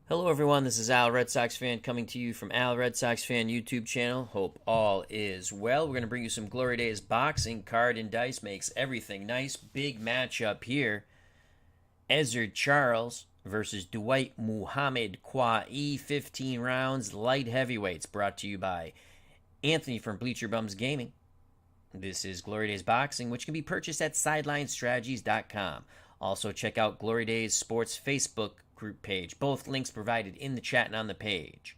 Hello, everyone. This is Al, Red Sox fan, coming to you from Al, Red Sox fan YouTube channel. Hope all is well. We're going to bring you some Glory Days boxing. Card and Dice makes everything nice. Big matchup here. Ezzard Charles versus Dwight Muhammad Qawi. 15 rounds, light heavyweights. Brought to you by Anthony from Bleacher Bums Gaming. This is Glory Days Boxing, which can be purchased at SidelineStrategies.com. Also, check out Glory Days Sports Facebook group page. Both links provided in the chat and on the page.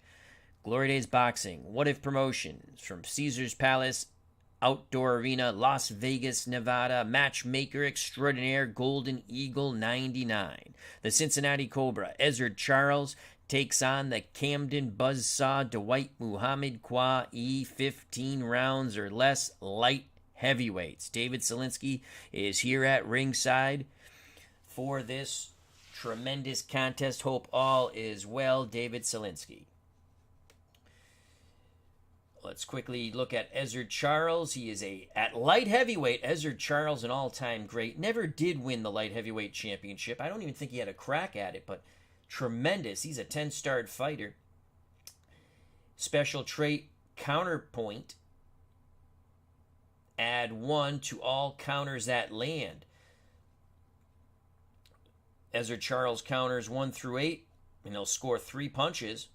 Glory Days Boxing, What If Promotions from Caesars Palace Outdoor Arena, Las Vegas, Nevada. Matchmaker Extraordinaire GoldenEagle99. The Cincinnati Cobra, Ezzard Charles, takes on the Camden Buzzsaw, Dwight Muhammad Qawi. 15 rounds or less, light heavyweights. David Selinsky is here at ringside for this tremendous contest. Hope all is well. David Selinsky. Let's quickly look at Ezzard Charles. He is at light heavyweight. Ezzard Charles, an all-time great. Never did win the light heavyweight championship. I don't even think he had a crack at it, but tremendous. He's a 10-starred fighter. Special trait, counterpoint. Add 1 to all counters that land. Ezzard Charles counters 1 through 8, and he'll score 3 punches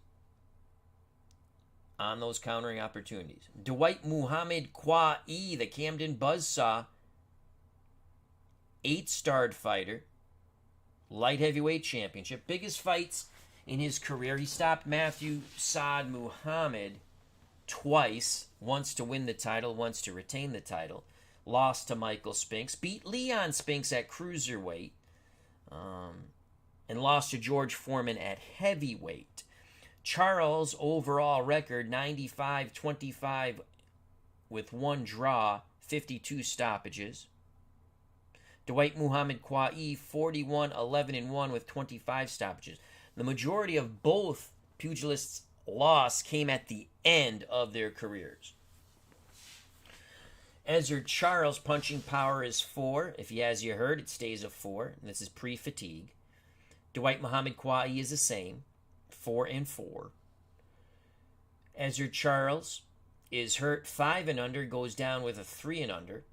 on those countering opportunities. Dwight Muhammad Qawi, the Camden Buzzsaw, 8-starred fighter, light heavyweight championship, biggest fights in his career. He stopped Matthew Saad Muhammad twice, once to win the title, once to retain the title. Lost to Michael Spinks, beat Leon Spinks at cruiserweight, and lost to George Foreman at heavyweight. Charles' overall record, 95-25 with 1 draw, 52 stoppages. Dwight Muhammad Qawi, 41-11-1 with 25 stoppages. The majority of both pugilists' loss came at the end of their careers. Ezzard Charles' punching power is 4. If he has you hurt, it stays a 4. And this is pre-fatigue. Dwight Muhammad Qawi is the same, 4 and 4. Ezzard Charles is hurt 5 and under, goes down with a 3 and under.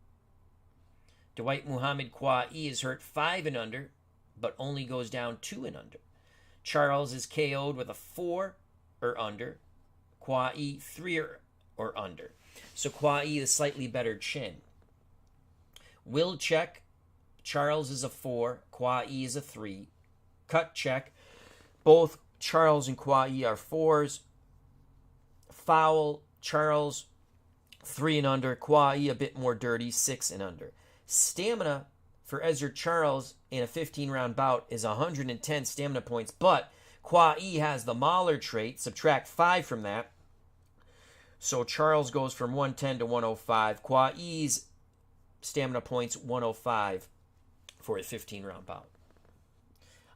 Dwight Muhammad Qawi is hurt 5 and under, but only goes down 2 and under. Charles is KO'd with a 4 or under. Qawi 3 or under. So Qawi is slightly better chin. Will check, Charles is a 4, Qawi is a 3. Cut check, both Charles and Qawi are 4s. Foul, Charles 3 and under. Qawi a bit more dirty, 6 and under. Stamina for Ezzard Charles in a 15-round bout is 110 stamina points, but Qawi has the Mahler trait. Subtract 5 from that. So Charles goes from 110 to 105. Qawi's stamina points 105 for a 15-round bout.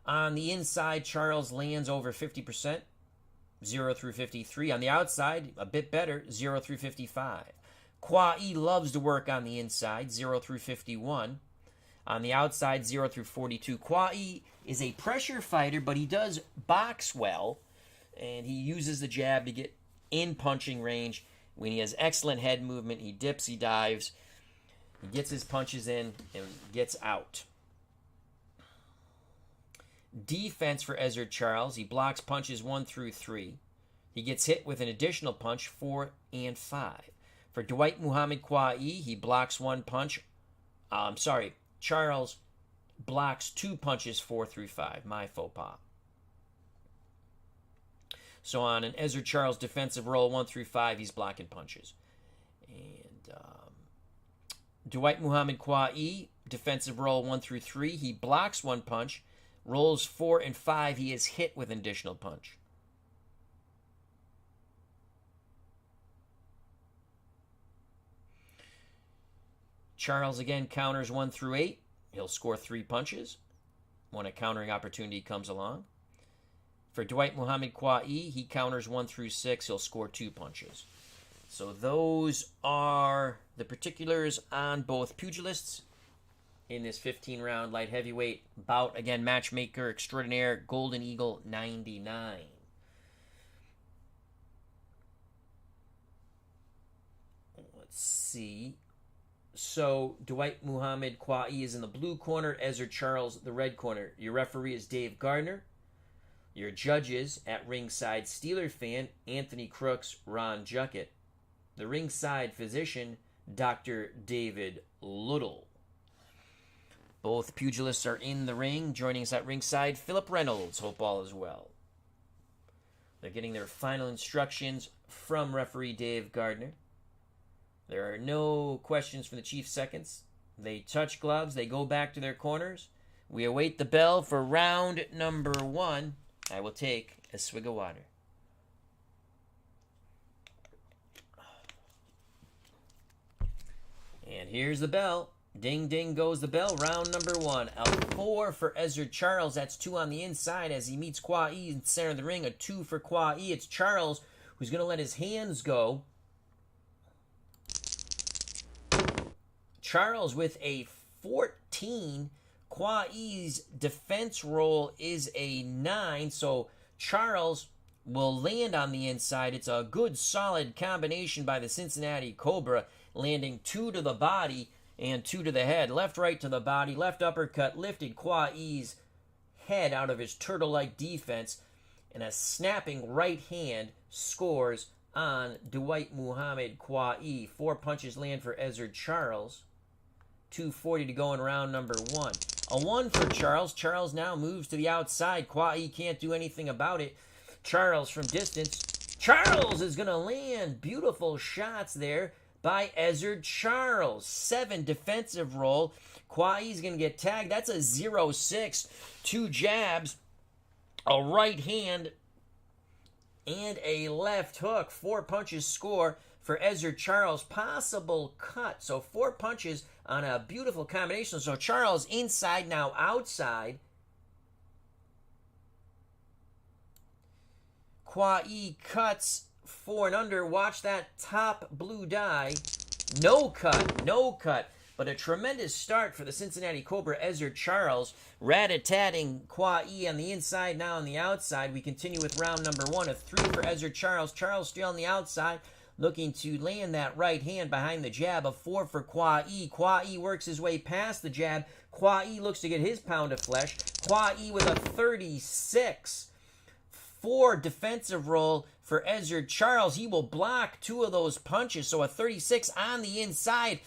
On the inside, Charles lands over 50%, 0 through 53. On the outside, a bit better, 0 through 55. Qawi loves to work on the inside, 0 through 51. On the outside, 0 through 42. Qawi is a pressure fighter, but he does box well, and he uses the jab to get in punching range. When he has excellent head movement, he dips, he dives, he gets his punches in, and gets out. Defense for Ezzard Charles, he blocks punches 1 through 3. He gets hit with an additional punch 4 and 5. For Dwight Muhammad Qawi, he blocks 1 punch. Charles blocks 2 punches 4 through 5. My faux pas. So on an Ezzard Charles defensive roll 1 through 5, he's blocking punches. And Dwight Muhammad Qawi, defensive roll 1 through 3, he blocks 1 punch. Rolls 4 and 5, he is hit with an additional punch. Charles again counters 1 through 8. He'll score 3 punches when a countering opportunity comes along. For Dwight Muhammad Qawi, he counters 1 through 6. He'll score 2 punches. So those are the particulars on both pugilists. in this 15-round light heavyweight bout. Again, matchmaker extraordinaire GoldenEagle99. Let's see. So, Dwight Muhammad Qawi is in the blue corner, Ezzard Charles the red corner. Your referee is Dave Gardner. Your judges at ringside, Steeler fan Anthony Crooks, Ron Juckett. The ringside physician, Dr. David Little. Both pugilists are in the ring. Joining us at ringside, Philip Reynolds. Hope all is well. They're getting their final instructions from referee Dave Gardner. There are no questions from the chief seconds. They touch gloves. They go back to their corners. We await the bell for round number 1. I will take a swig of water. And here's the bell. Ding, ding goes the bell. Round number 1. A 4 for Ezzard Charles. That's 2 on the inside as he meets Qawi in the center of the ring. A 2 for Qawi. It's Charles who's going to let his hands go. Charles with a 14. Qawi's defense roll is a 9. So Charles will land on the inside. It's a good, solid combination by the Cincinnati Cobra, landing 2 to the body and 2 to the head. Left, right to the body. Left uppercut lifted Qawi's head out of his turtle-like defense. And a snapping right hand scores on Dwight Muhammad Qawi. 4 punches land for Ezzard Charles. 2:40 to go in round number 1. A 1 for Charles. Charles now moves to the outside. Qawi can't do anything about it. Charles from distance. Charles is going to land. Beautiful shots there by Ezzard Charles. 7 defensive roll. Qawi's going to get tagged. That's a 0-6. 2 jabs. A right hand. And a left hook. 4 punches score for Ezzard Charles. Possible cut. So 4 punches on a beautiful combination. So Charles inside, now outside. Qawi cuts 4 and under. Watch that top blue die. No cut, no cut. But a tremendous start for the Cincinnati Cobra, Ezzard Charles. Rat-a-tatting Qawi on the inside, now on the outside. We continue with round number 1. A 3 for Ezzard Charles. Charles still on the outside, looking to land that right hand behind the jab. A 4 for Qawi. Qawi works his way past the jab. Qawi looks to get his pound of flesh. Qawi with a 36. 4 defensive roll for Ezzard Charles. He will block 2 of those punches. So a 36 on the inside.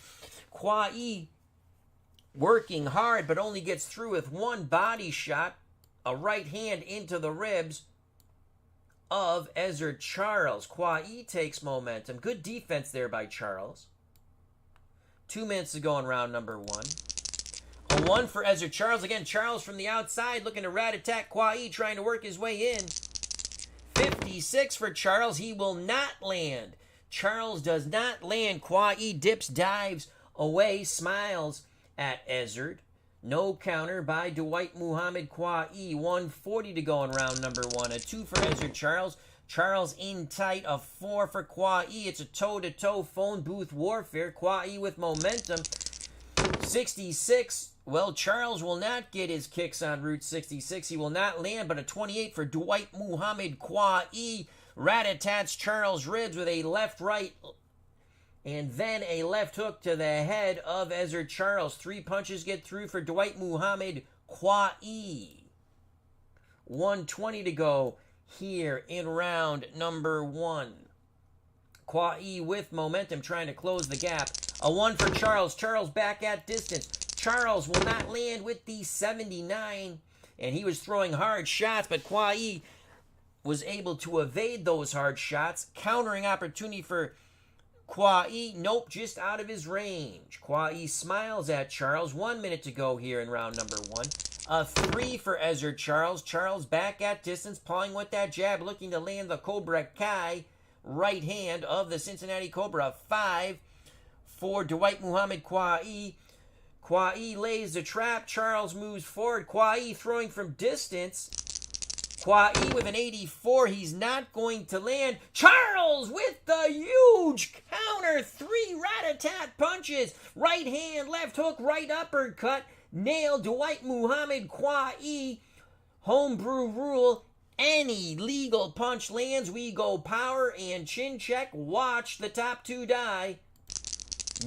Qawi working hard, but only gets through with 1 body shot. A right hand into the ribs of Ezzard Charles. Qawi takes momentum. Good defense there by Charles. 2 minutes to go in round number 1. A 1 for Ezzard Charles. Again, Charles from the outside looking to rat-attack Qawi, trying to work his way in. 56 for Charles. He will not land. Charles does not land. Qawi dips, dives away, smiles at Ezzard. No counter by Dwight Muhammad Qawi. 1:40 to go in round number 1. A 2 for Ezzard Charles. Charles in tight. A 4 for Qawi. It's a toe-to-toe phone booth warfare. Qawi with momentum. 66. Well, Charles will not get his kicks on Route 66. He will not land, but a 28 for Dwight Muhammad Qawi. Rat-a-tats Charles' ribs with a left-right and then a left hook to the head of Ezzard Charles. 3 punches get through for Dwight Muhammad Qawi. 1:20 to go here in round number 1. Qawi with momentum, trying to close the gap. A 1 for Charles. Charles back at distance. Charles will not land with the 79. And he was throwing hard shots, but Qawi was able to evade those hard shots. Countering opportunity for Qawi, nope, just out of his range. Qawi smiles at Charles. 1 minute to go here in round number 1. A 3 for Ezzard Charles. Charles back at distance, pawing with that jab, looking to land the Cobra Kai right hand of the Cincinnati Cobra. 5 for Dwight Muhammad Qawi. Qawi lays the trap. Charles moves forward. Qawi throwing from distance. Qawi with an 84. He's not going to land. Charles with the huge counter. counter. 3 rat-a-tat punches. Right hand, left hook, right uppercut. Nailed Dwight Muhammad Qawi. Homebrew rule. Any legal punch lands, we go power and chin check. Watch the top 2 die.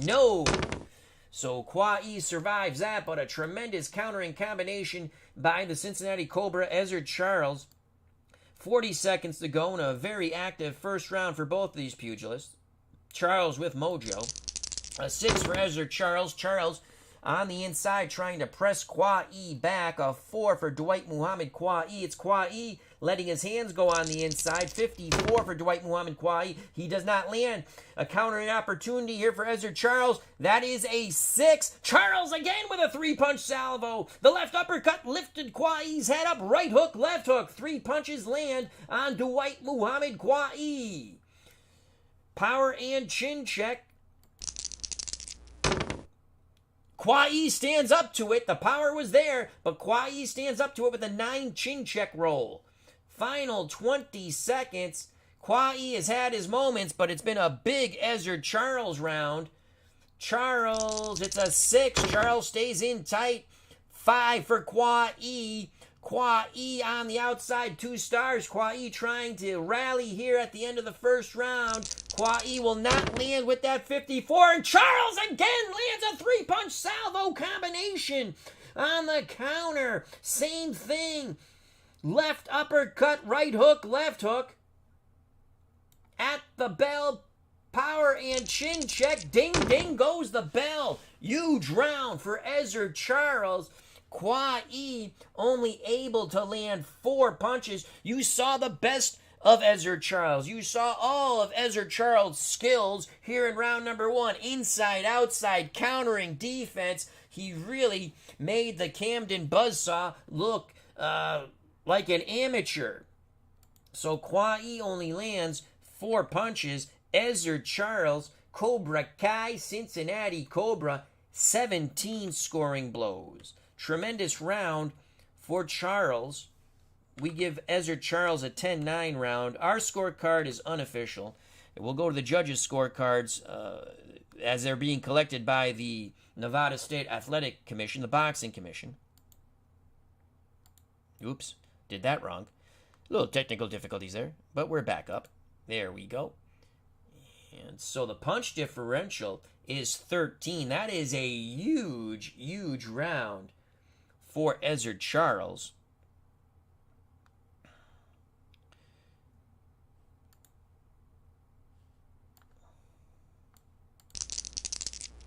No. So Qawi survives that, but a tremendous countering combination by the Cincinnati Cobra, Ezzard Charles. 40 seconds to go in a very active first round for both of these pugilists. Charles with mojo. A 6 for Ezzard Charles. Charles on the inside trying to press Qawi back. A 4 for Dwight Muhammad Qawi. It's Qawi letting his hands go on the inside. 54 for Dwight Muhammad Qawi. He does not land. A countering opportunity here for Ezzard Charles. That is a 6. Charles again with a 3-punch salvo. The left uppercut lifted Qawi's head up. Right hook, left hook. 3 punches land on Dwight Muhammad Qawi. Power and chin check. Qawi stands up to it. The power was there, but Qawi stands up to it with a 9 chin check roll. Final 20 seconds. Qawi has had his moments, but it's been a big Ezzard Charles round. Charles, it's a 6. Charles stays in tight. 5 for Qawi. Qawi on the outside, 2 stars. Qawi trying to rally here at the end of the first round. Qawi will not land with that 54, and Charles again lands a 3-punch salvo combination on the counter. Same thing. Left uppercut, right hook, left hook. At the bell, power and chin check. Ding, ding goes the bell. Huge round for Ezzard Charles. Qawi only able to land 4 punches. You saw the best of Ezzard Charles. You saw all of Ezzard Charles' skills here in round number 1. Inside, outside, countering, defense. He really made the Camden Buzzsaw look like an amateur. So Qawi only lands 4 punches. Ezzard Charles, Cobra Kai, Cincinnati Cobra, 17 scoring blows. Tremendous round for Charles. We give Ezzard Charles a 10-9 round. Our scorecard is unofficial. We'll go to the judges' scorecards as they're being collected by the Nevada State Athletic Commission, the Boxing Commission. Oops, did that wrong. Little technical difficulties there, but we're back up. There we go. And so the punch differential is 13. That is a huge, huge round for Ezzard Charles.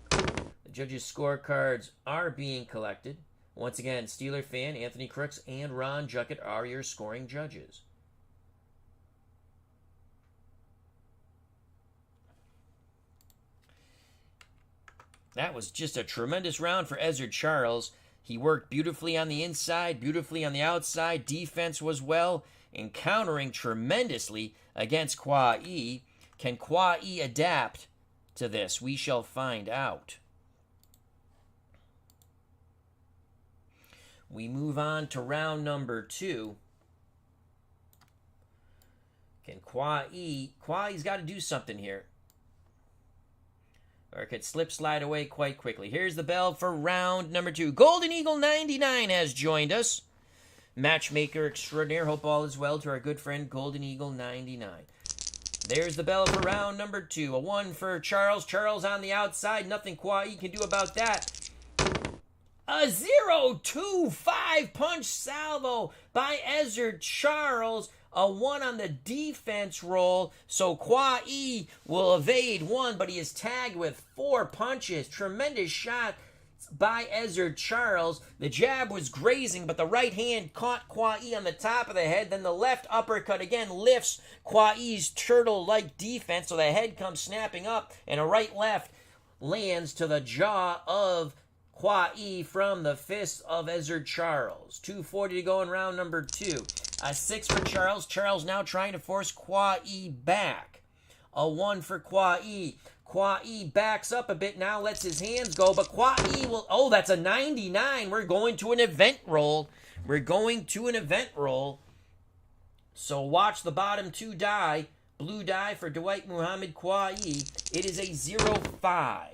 The judges' scorecards are being collected. Once again, Steeler fan Anthony Crooks and Ron Juckett are your scoring judges. That was just a tremendous round for Ezzard Charles. He worked beautifully on the inside, beautifully on the outside. Defense was well, and countering tremendously against Qawi. Can Qawi adapt to this? We shall find out. We move on to round number 2. Can Qawi's got to do something here, or it could slide away quite quickly. Here's the bell for round number 2. GoldenEagle99 has joined us. Matchmaker extraordinaire. Hope all is well to our good friend GoldenEagle99. There's the bell for round number 2. A 1 for Charles. Charles on the outside. Nothing Qawi can do about that. A 0-2-5 punch salvo by Ezzard Charles. A 1 on the defense roll. So Qawi will evade 1, but he is tagged with 4 punches. Tremendous shot by Ezzard Charles. The jab was grazing, but the right hand caught Qawi on the top of the head. Then the left uppercut again lifts Qawi's turtle-like defense, so the head comes snapping up, and a right-left lands to the jaw of Qawi from the fist of Ezzard Charles. 2:40 to go in round number 2. A 6 for Charles. Charles now trying to force Qawi back. A 1 for Qawi. Qawi backs up a bit now, lets his hands go, but Qawi will... Oh, that's a 99. We're going to an event roll. We're going to an event roll. So watch the bottom 2 die. Blue die for Dwight Muhammad Qawi. It is a 0-5.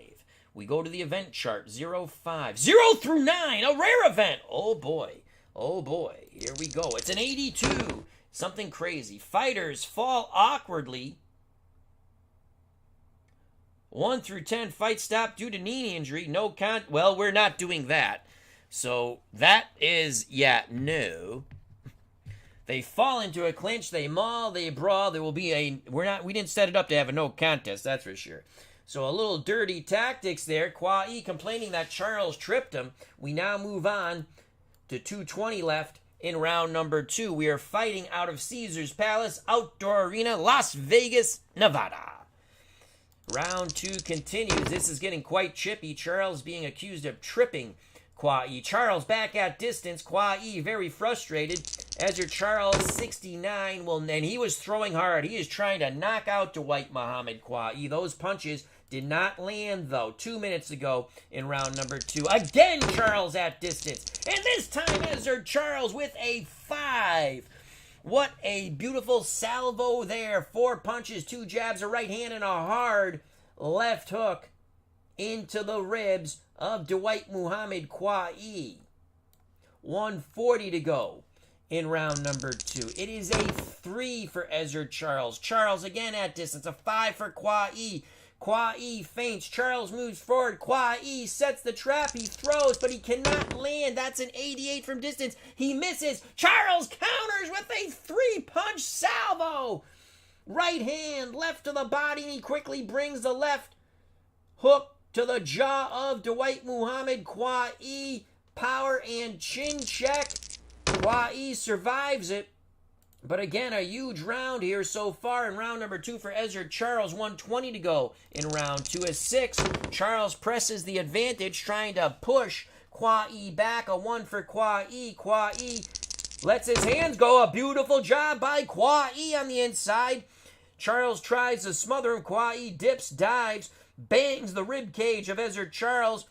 We go to the event chart. 0-5. 0 through 9. A rare event. Oh boy. Oh boy. Here we go. It's an 82. Something crazy. Fighters fall awkwardly. 1 through 10. Fight stopped due to knee injury. No well, we're not doing that. So that is, no. They fall into a clinch, they maul, they brawl. There will be we didn't set it up to have a no contest, that's for sure. So a little dirty tactics there. Qawi complaining that Charles tripped him. We now move on to 2:20 left in round number 2. We are fighting out of Caesar's Palace Outdoor Arena, Las Vegas, Nevada. Round 2 continues. This is getting quite chippy. Charles being accused of tripping Qawi. Charles back at distance. Qawi very frustrated. Ezzard Charles 69 and he was throwing hard. He is trying to knock out Dwight Muhammad Qawi. Those punches did not land though. 2 minutes ago in round number 2. Again Charles at distance. And this time Ezzard Charles with a 5. What a beautiful salvo there. 4 punches, 2 jabs, a right hand, and a hard left hook into the ribs of Dwight Muhammad Qawi. 1:40 to go in round number 2. It is a 3 for Ezzard Charles. Charles again at distance. A 5 for Qawi. Qawi feints. Charles moves forward. Qawi sets the trap. He throws, but he cannot land. That's an 88 from distance. He misses. Charles counters with a 3-punch salvo. Right hand, left to the body, and he quickly brings the left hook to the jaw of Dwight Muhammad Qawi. Power and chin check. Qawi survives it. But again, a huge round here so far in round number 2 for Ezzard Charles. 1:20 to go in round 2. A 6. Charles presses the advantage, trying to push Qawi back. A 1 for Qawi. Qawi lets his hands go. A beautiful job by Qawi on the inside. Charles tries to smother him. Qawi dips, dives, bangs the rib cage of Ezzard Charles.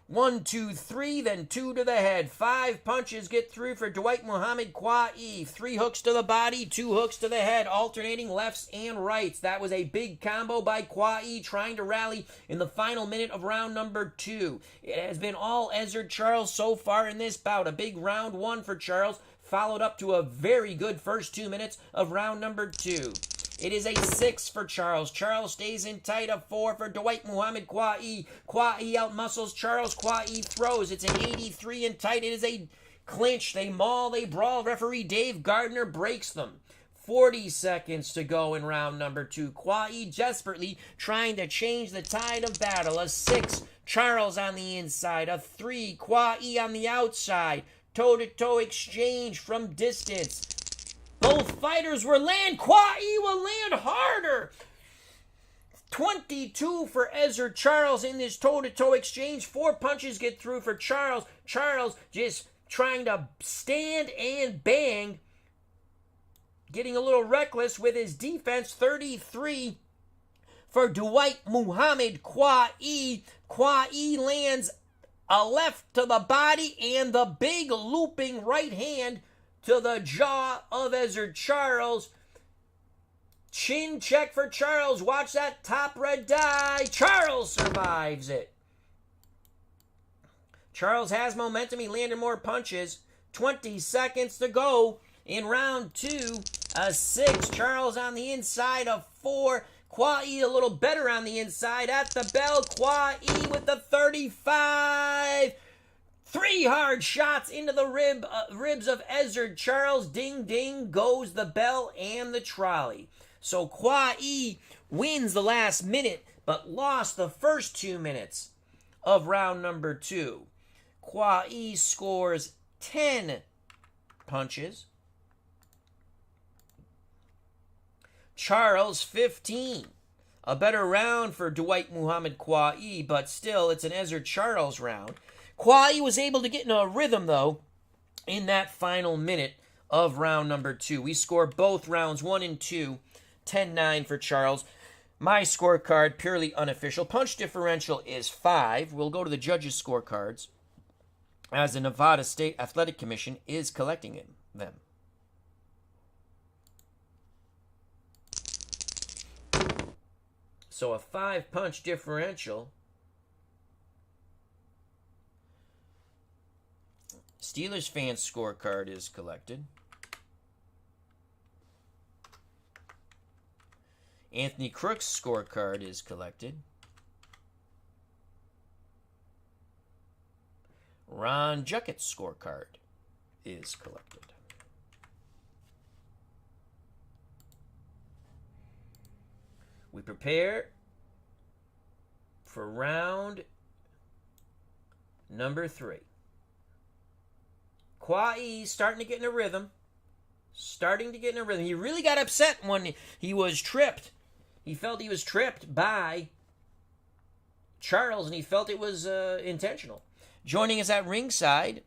1, 2, 3, then 2 to the head. 5 punches get through for Dwight Muhammad Qawi. 3 hooks to the body, 2 hooks to the head, alternating lefts and rights. That was a big combo by Qawi, trying to rally in the final minute of round number 2. It has been all Ezzard Charles so far in this bout. A big round 1 for Charles, followed up to a very good first 2 minutes of round number 2. It is a 6 for Charles. Charles stays in tight. A 4 for Dwight Muhammad Qawi. Qawi outmuscles Charles. Qawi throws. It's an 83 in tight. It is a clinch. They maul, they brawl. Referee Dave Gardner breaks them. 40 seconds to go in round number 2. Qawi desperately trying to change the tide of battle. A 6, Charles on the inside. A 3, Qawi on the outside. Toe-to-toe exchange from distance. Both fighters will land. Qawi will land harder. 22 for Ezzard Charles in this toe-to-toe exchange. 4 punches get through for Charles. Charles just trying to stand and bang. Getting a little reckless with his defense. 33 for Dwight Muhammad Qawi. Qawi lands a left to the body and the big looping right hand to the jaw of Ezzard Charles. Chin check for Charles. Watch that top red die. Charles survives it. Charles has momentum. He landed more punches. 20 seconds to go in round 2. A 6. Charles on the inside. A 4. Qawi a little better on the inside. At the bell. Qawi with the 35. 3 hard shots into the ribs of Ezzard Charles. Ding, ding goes the bell and the trolley. So Qawi wins the last minute, but lost the first 2 minutes of round number 2. Qawi scores 10 punches. Charles 15. A better round for Dwight Muhammad Qawi, but still it's an Ezzard Charles round. Qawi was able to get in a rhythm, though, in that final minute of round number 2. We score both rounds 1 and 2, 10-9 for Charles. My scorecard, purely unofficial. Punch differential is 5. We'll go to the judges' scorecards, as the Nevada State Athletic Commission is collecting them. So a 5-punch differential. Steelers fan scorecard is collected. Anthony Crook's scorecard is collected. Ron Juckett's scorecard is collected. We prepare for round number 3. Qawi starting to get in a rhythm. He really got upset when he was tripped. He felt he was tripped by Charles, and he felt it was intentional. Joining us at ringside,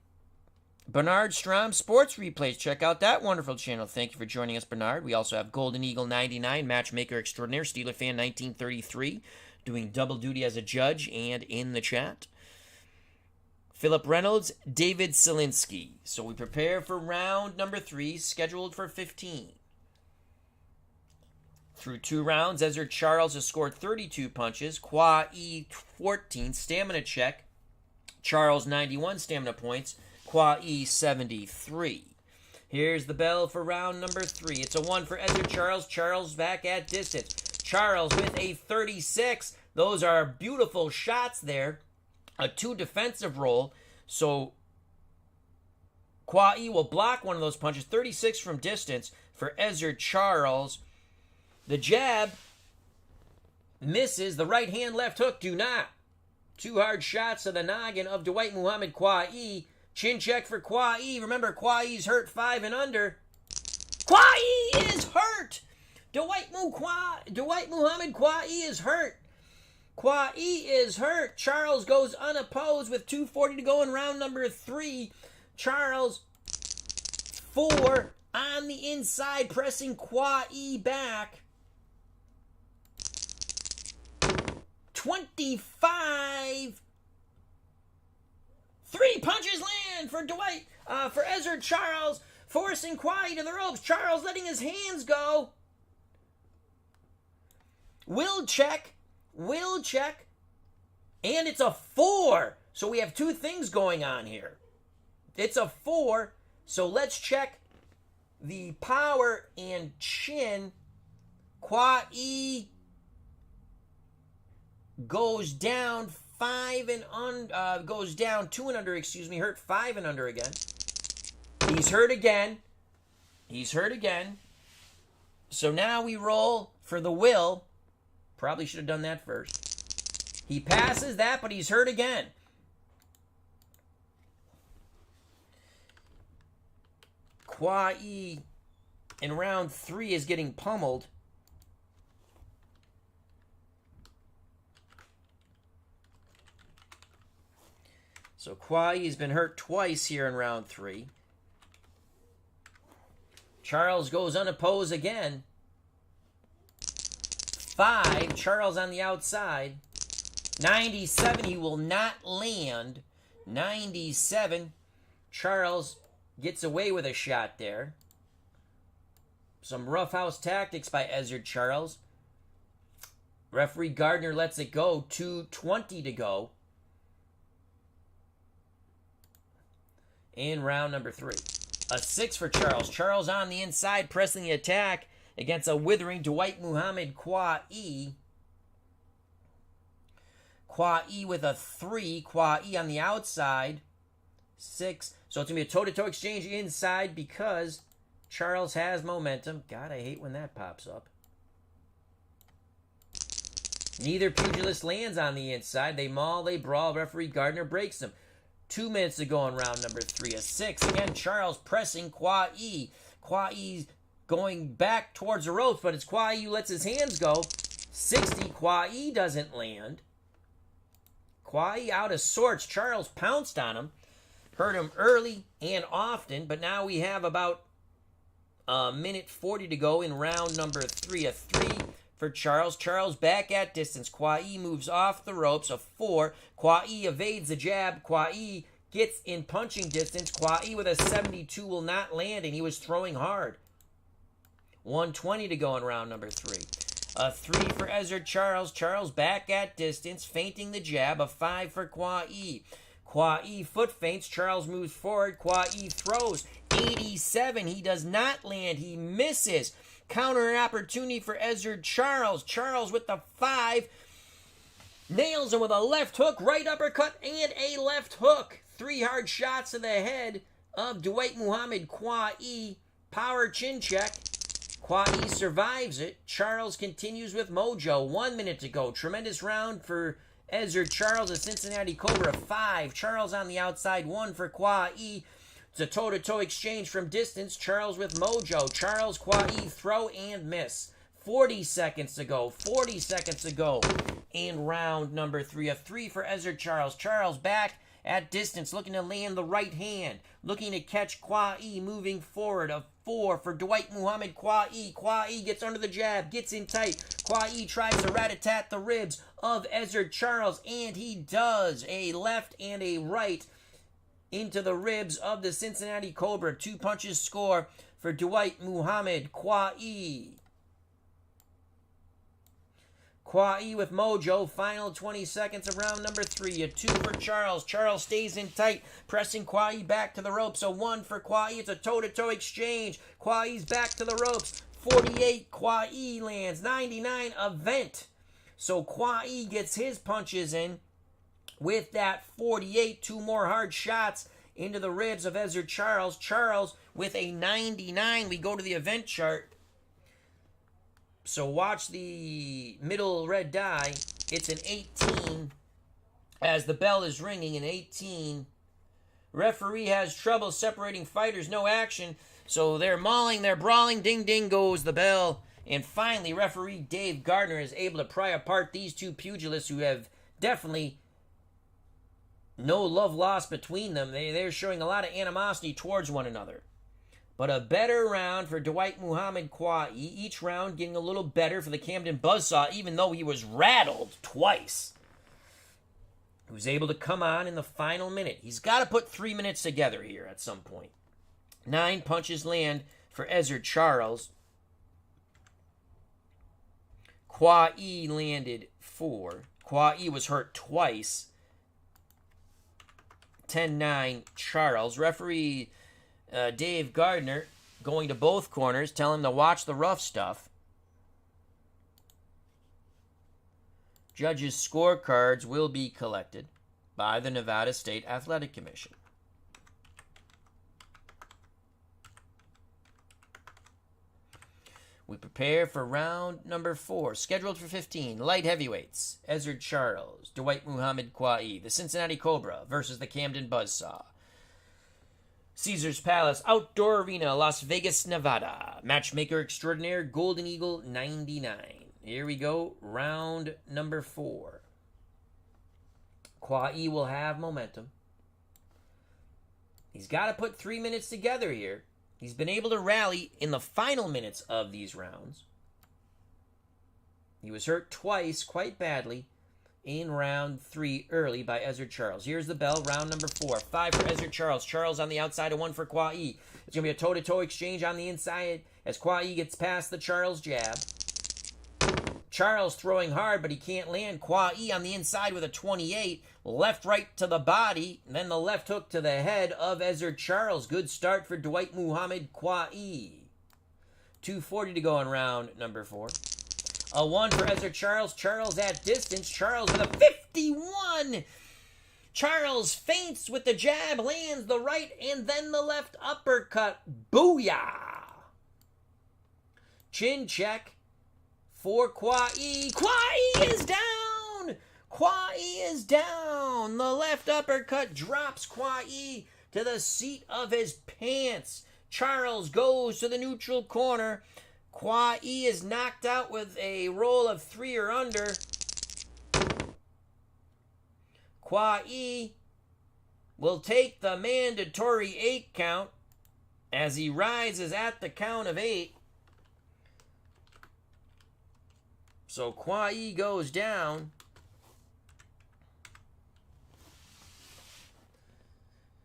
Bernard Strom Sports Replays. Check out that wonderful channel. Thank you for joining us, Bernard. We also have GoldenEagle99, Matchmaker Extraordinaire, Steeler Fan 1933, doing double duty as a judge and in the chat. Philip Reynolds, David Selinsky. So we prepare for round number 3, scheduled for 15. Through 2 rounds, Ezzard Charles has scored 32 punches, Qawi 14, stamina check, Charles 91 stamina points, Qawi 73. Here's the bell for round number 3. It's a 1 for Ezzard Charles. Charles back at distance. Charles with a 36. Those are beautiful shots there. A 2 defensive roll. So Qawi will block one of those punches. 36 from distance for Ezzard Charles. The jab misses. The right hand, left hook do not. 2 hard shots to the noggin of Dwight Muhammad Qawi. Chin check for Qawi. Remember, Qawi's hurt 5 and under. Qawi is hurt. Dwight Muhammad Qawi is hurt. Qawi is hurt. Charles goes unopposed with 2:40 to go in round number 3. Charles 4 on the inside, pressing Qawi back. 25. 3 punches land for Dwight, for Ezzard Charles, forcing Qawi to the ropes. Charles letting his hands go. Will check, and it's a 4. So we have 2 things going on here. It's a 4, so let's check the power and chin. Qawi goes down 5 and goes down 2 and under, hurt 5 and under again. He's hurt again. So now we roll for the will. Probably should have done that first. He passes that, but he's hurt again. Qawi in round 3 is getting pummeled. So Qawi has been hurt twice here in round 3. Charles goes unopposed again. 5, Charles on the outside. 97, he will not land. 97, Charles gets away with a shot there. Some roughhouse tactics by Ezzard Charles. Referee Gardner lets it go. 2:20 to go in round number 3. A 6 for Charles. Charles on the inside, pressing the attack against a withering Dwight Muhammad Qawi. Qawi with a 3. Qawi on the outside. 6. So it's going to be a toe-to-toe exchange inside because Charles has momentum. God, I hate when that pops up. Neither pugilist lands on the inside. They maul, they brawl. Referee Gardner breaks them. 2 minutes to go in round number 3. A 6. Again, Charles pressing Qawi. Qawi's going back towards the ropes, but it's Qawi who lets his hands go. 60. Qawi doesn't land. Qawi out of sorts. Charles pounced on him. Hurt him early and often, but now we have about a minute 40 to go in round number 3. A 3 for Charles. Charles back at distance. Qawi moves off the ropes. A 4. Qawi evades the jab. Qawi gets in punching distance. Qawi with a 72 will not land, and he was throwing hard. 1:20 to go in round number 3. A 3 for Ezzard Charles. Charles back at distance, feinting the jab. A 5 for Qawi. Qawi foot feints. Charles moves forward. Qawi throws. 87. He does not land. He misses. Counter opportunity for Ezzard Charles. Charles with the 5. Nails him with a left hook, right uppercut, and a left hook. 3 hard shots to the head of Dwight Muhammad Qawi. Power chin check. Qawi survives it. Charles continues with mojo. 1 minute to go. Tremendous round for Ezzard Charles, a Cincinnati Cobra. 5. Charles on the outside. 1 for Qawi. It's a toe-to-toe exchange from distance. Charles with mojo. Charles, Qawi, throw and miss. 40 seconds to go. 40 seconds to go in round number 3. A 3 for Ezzard Charles. Charles back at distance, looking to land the right hand. Looking to catch Qawi moving forward. A 4 for Dwight Muhammad Qawi. Qawi gets under the jab, gets in tight. Qawi tries to rat-a-tat the ribs of Ezzard Charles, and he does. A left and a right into the ribs of the Cincinnati Cobra. 2 punches score for Dwight Muhammad Qawi. Qawi with mojo. Final 20 seconds of round number 3. A 2 for Charles. Charles stays in tight, pressing Qawi back to the ropes. A 1 for Qawi. It's a toe-to-toe exchange. Qawi's back to the ropes. 48. Qawi lands. 99. Event. So Qawi gets his punches in with that 48. 2 more hard shots into the ribs of Ezzard Charles. Charles with a 99. We go to the event chart. So watch the middle red die. It's an 18 as the bell is ringing. An 18. Referee has trouble separating fighters. No action. So they're mauling, they're brawling. Ding, ding goes the bell. And finally, referee Dave Gardner is able to pry apart these 2 pugilists who have definitely no love lost between them. They're showing a lot of animosity towards one another. But a better round for Dwight Muhammad Qawi. Each round getting a little better for the Camden Buzzsaw, even though he was rattled twice. He was able to come on in the final minute. He's got to put 3 minutes together here at some point. 9 punches land for Ezzard Charles. Qawi landed 4. Qawi was hurt twice. 10-9 Charles. Referee Dave Gardner going to both corners, tell him to watch the rough stuff. Judges' scorecards will be collected by the Nevada State Athletic Commission. We prepare for round number 4, scheduled for 15. Light heavyweights, Ezzard Charles, Dwight Muhammad Qawi, the Cincinnati Cobra versus the Camden Buzzsaw. Caesars Palace Outdoor Arena, Las Vegas, Nevada. Matchmaker extraordinaire, GoldenEagle99. Here we go, round number 4. Qawi will have momentum. He's got to put 3 minutes together here. He's been able to rally in the final minutes of these rounds. He was hurt twice, quite badly, in round 3 early by Ezzard Charles. Here's the bell, round number 4. 5 for Ezzard Charles. Charles on the outside, a 1 for Qawi. It's going to be a toe-to-toe exchange on the inside as Qawi gets past the Charles jab. Charles throwing hard, but he can't land. Qawi on the inside with a 28. Left right to the body, then the left hook to the head of Ezzard Charles. Good start for Dwight Muhammad Qawi. 2:40 to go in round number 4. A 1 for Ezzard Charles. Charles at distance. Charles with a 51. Charles feints with the jab, lands the right, and then the left uppercut. Booyah! Chin check for Qawi. Qawi is down! Qawi is down! The left uppercut drops Qawi to the seat of his pants. Charles goes to the neutral corner. Qawi is knocked out with a roll of 3 or under. Qawi will take the mandatory 8 count as he rises at the count of 8. So Qawi goes down.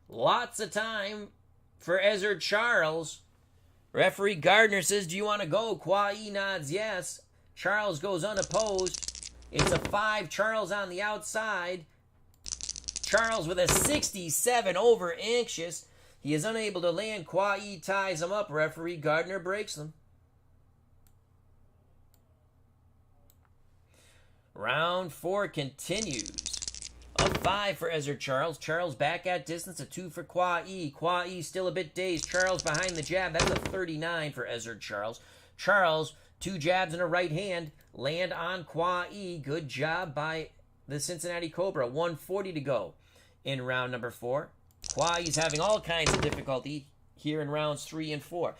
Lots of time for Ezzard Charles. Referee Gardner says, do you want to go? Qawi nods yes. Charles goes unopposed. It's a 5. Charles on the outside. Charles with a 67 over Anxious. He is unable to land. Qawi ties him up. Referee Gardner breaks them. Round 4 continues. A 5 for Ezzard Charles. Charles back at distance. A 2 for Qawi. Qawi still a bit dazed. Charles behind the jab. That's a 39 for Ezzard Charles. Charles, 2 jabs and a right hand. Land on Qawi. Good job by the Cincinnati Cobra. 140 to go in round number 4. Qawi's having all kinds of difficulty here in rounds 3 and 4.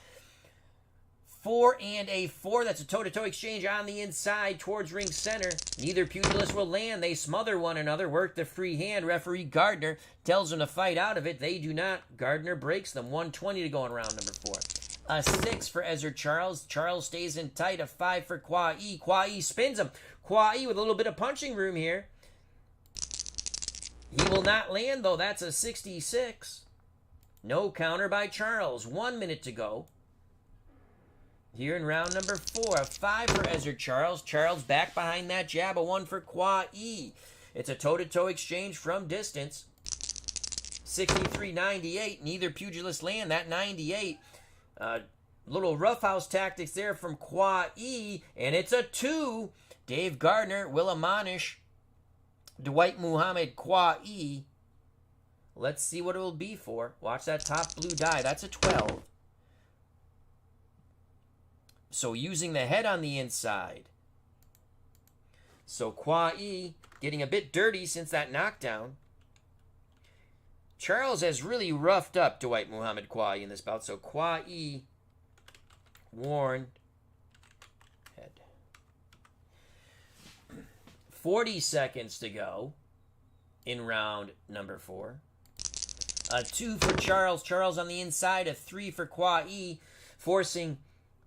4 and a 4. That's a toe-to-toe exchange on the inside towards ring center. Neither pugilist will land. They smother one another. Work the free hand. Referee Gardner tells them to fight out of it. They do not. Gardner breaks them. 120 to go in round number 4. A 6 for Ezzard Charles. Charles stays in tight. A 5 for Qawi. Qawi spins him. Qawi with a little bit of punching room here. He will not land, though. That's a 66. No counter by Charles. 1 minute to go. Here in round number 4, a 5 for Ezzard Charles. Charles back behind that jab. A 1 for Qawi. It's a toe-to-toe exchange from distance. 63-98. Neither pugilist land. That 98. Little roughhouse tactics there from Qawi. And it's a 2. Dave Gardner will admonish Dwight Muhammad Qawi. Let's see what it will be for. Watch that top blue die. That's a 12. So using the head on the inside. So Qawi getting a bit dirty since that knockdown. Charles has really roughed up Dwight Muhammad Qawi in this bout. So Qawi warned. Head. 40 seconds to go in round number 4. A 2 for Charles. Charles on the inside. A 3 for Qawi, forcing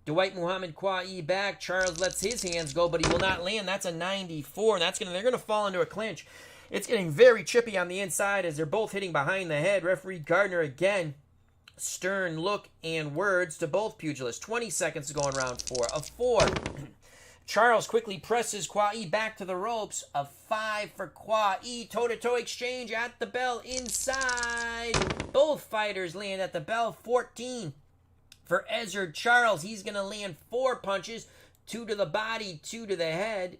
Dwight Muhammad Qawi back. Charles lets his hands go, but he will not land. That's a 94, and they're going to fall into a clinch. It's getting very chippy on the inside as they're both hitting behind the head. Referee Gardner again. Stern look and words to both pugilists. 20 seconds to go in round 4. A 4. Charles quickly presses Qawi back to the ropes. A 5 for Qawi. Toe-to-toe exchange at the bell inside. Both fighters land at the bell. 14. For Ezzard Charles, he's going to land 4 punches. 2 to the body, 2 to the head.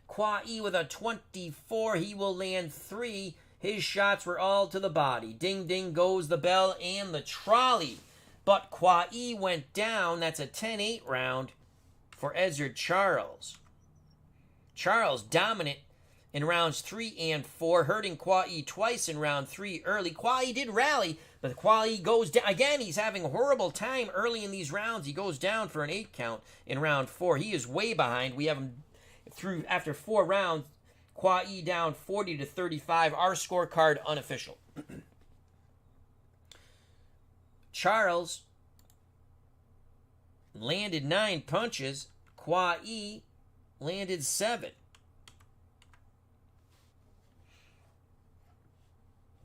Qawi with a 24. He will land 3. His shots were all to the body. Ding, ding goes the bell and the trolley. But Qawi went down. That's a 10-8 round for Ezzard Charles. Charles dominant in rounds 3 and 4, hurting Qawi twice in round 3 early. Qawi did rally, but Qawi goes down. Again, he's having a horrible time early in these rounds. He goes down for an 8 count in round 4. He is way behind. We have him through after 4 rounds. Qawi down 40-35. Our scorecard unofficial. Charles landed 9 punches. Qawi landed 7.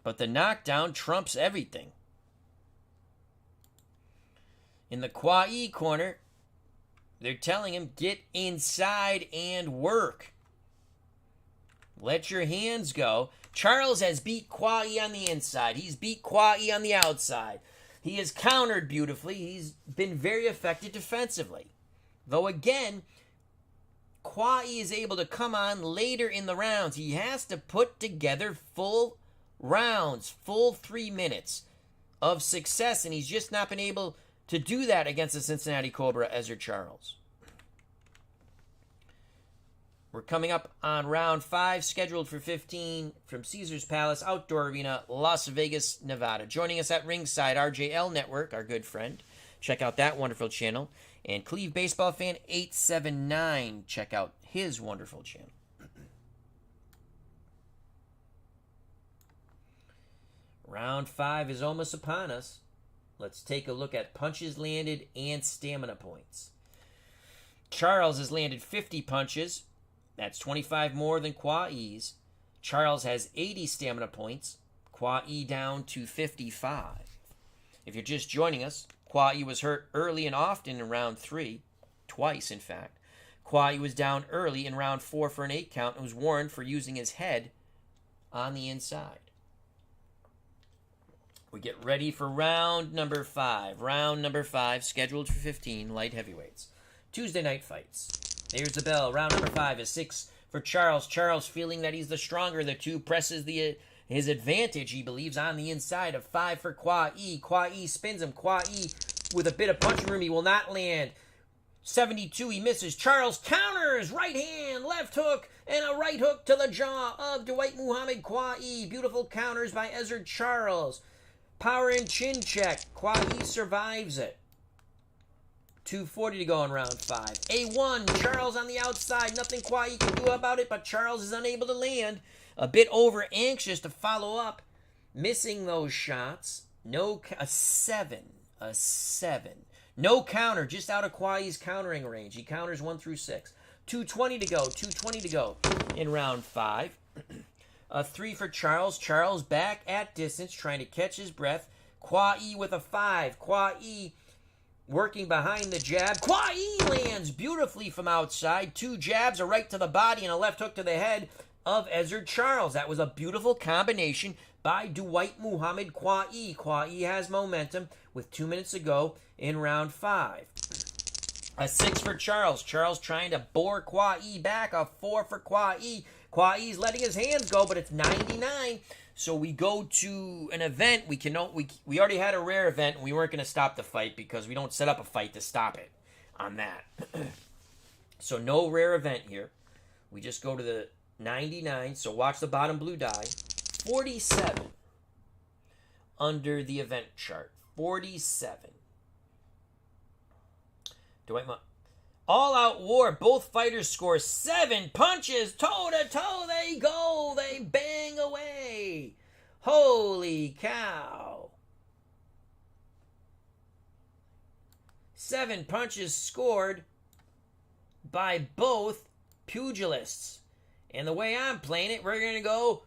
But the knockdown trumps everything. In the Qawi corner, they're telling him, get inside and work. Let your hands go. Charles has beat Qawi on the inside. He's beat Qawi on the outside. He has countered beautifully. He's been very effective defensively. Though again, Qawi is able to come on later in the rounds. He has to put together full rounds, full 3 minutes of success, and he's just not been able to do that against the Cincinnati Cobra, Ezzard Charles. We're coming up on round 5, scheduled for 15 from Caesars Palace Outdoor Arena, Las Vegas, Nevada. Joining us at ringside, RJL Network, our good friend. Check out that wonderful channel. And Cleve Baseball Fan 879, check out his wonderful channel. Round 5 is almost upon us. Let's take a look at punches landed and stamina points. Charles has landed 50 punches. That's 25 more than Qawi's. Charles has 80 stamina points. Qawi down to 55. If you're just joining us, Qawi was hurt early and often in round 3. twice, in fact. Qawi was down early in round 4 for an 8 count and was warned for using his head on the inside. We get ready for round number 5. Round number 5, scheduled for 15 light heavyweights. Tuesday night fights. There's the bell. Round number 5 is 6 for Charles. Charles, feeling that he's the stronger of the two, presses his advantage, he believes, on the inside of 5 for Qawi. Qawi spins him. Qawi with a bit of punch room. He will not land. 72, he misses. Charles counters. Right hand, left hook, and a right hook to the jaw of Dwight Muhammad Qawi. Beautiful counters by Ezzard Charles. Power and chin check. Qawi survives it. 2:40 to go in round 5. A1, Charles on the outside. Nothing Qawi can do about it, but Charles is unable to land. A bit over anxious to follow up. Missing those shots. A 7. No counter, just out of Qawi's countering range. He counters 1 through 6. 2:20 to go. 2:20 to go in round 5. A 3 for Charles. Charles back at distance, trying to catch his breath. Qawi with a 5. Qawi working behind the jab. Qawi lands beautifully from outside. 2 jabs, a right to the body and a left hook to the head of Ezzard Charles. That was a beautiful combination by Dwight Muhammad Qawi. Qawi has momentum with 2 minutes to go in round 5. A 6 for Charles. Charles trying to bore Qawi back. A 4 for Qawi. Qawi's letting his hands go, but it's 99. So we go to an event. We already had a rare event, and we weren't going to stop the fight because we don't set up a fight to stop it on that. So no rare event here. We just go to the 99. So watch the bottom blue die. 47 under the event chart. 47. All out war. Both fighters score 7 punches. Toe to toe they go. They bang away. Holy cow. 7 punches scored by both pugilists. And the way I'm playing it, we're going to go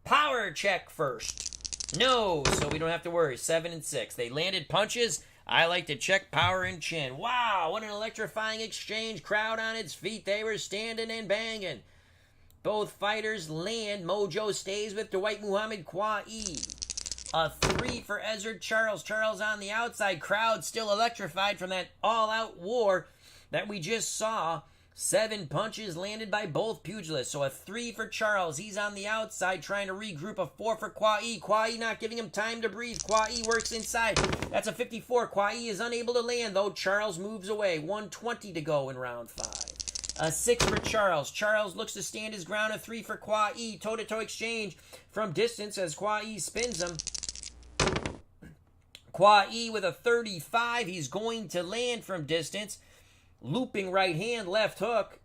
power check first. No, so we don't have to worry. 7 and 6. They landed punches. I like to check power and chin. Wow, what an electrifying exchange. Crowd on its feet. They were standing and banging. Both fighters land. Mojo stays with Dwight Muhammad Qawi. A 3 for Ezzard Charles. Charles on the outside. Crowd still electrified from that all-out war that we just saw. 7 punches landed by both pugilists. So a 3 for Charles. He's on the outside trying to regroup. A 4 for Qawi. Qawi not giving him time to breathe. Qawi works inside. That's a 54. Qawi is unable to land, though. Charles moves away. 1:20 to go in round 5. A 6 for Charles. Charles looks to stand his ground. A 3 for Qawi. Toe-to-toe exchange from distance as Qawi spins him. Qawi with a 35. He's going to land from distance. Looping right hand, left hook.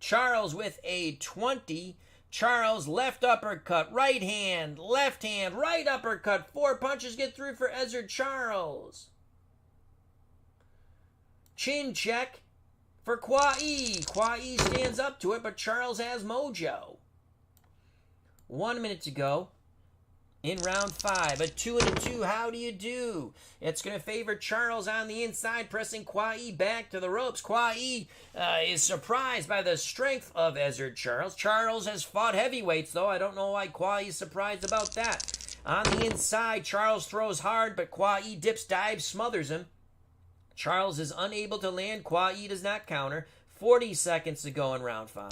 Charles with a 20. Charles left uppercut, right hand, right uppercut. 4 punches get through for Ezzard Charles. Chin check for Qawi. Qawi stands up to it, but Charles has mojo. 1 minute to go in round 5. A 2 and a 2. How do you do? It's going to favor Charles on the inside, pressing Qawi back to the ropes. Qawi is surprised by the strength of Ezzard Charles. Charles has fought heavyweights, though. I don't know why Qawi is surprised about that. On the inside, Charles throws hard, but Qawi dips, dives, smothers him. Charles is unable to land. Qawi does not counter. 40 seconds to go in round 5.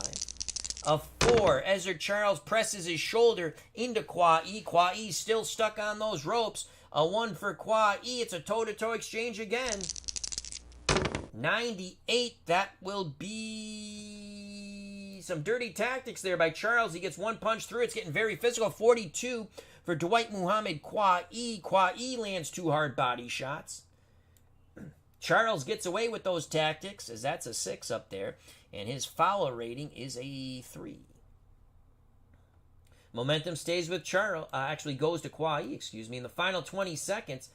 A 4. Ezzard Charles presses his shoulder into Qawi. Qawi still stuck on those ropes. A 1 for Qawi. It's a toe-to-toe exchange again. 98. That will be some dirty tactics there by Charles. He gets 1 punch through. It's getting very physical. 42 for Dwight Muhammad Qawi. Qawi lands 2 hard body shots. Charles gets away with those tactics, as that's a 6 up there. And his foul rating is a 3. Momentum stays with Charles. Actually goes to Qawi, in the final 20 seconds.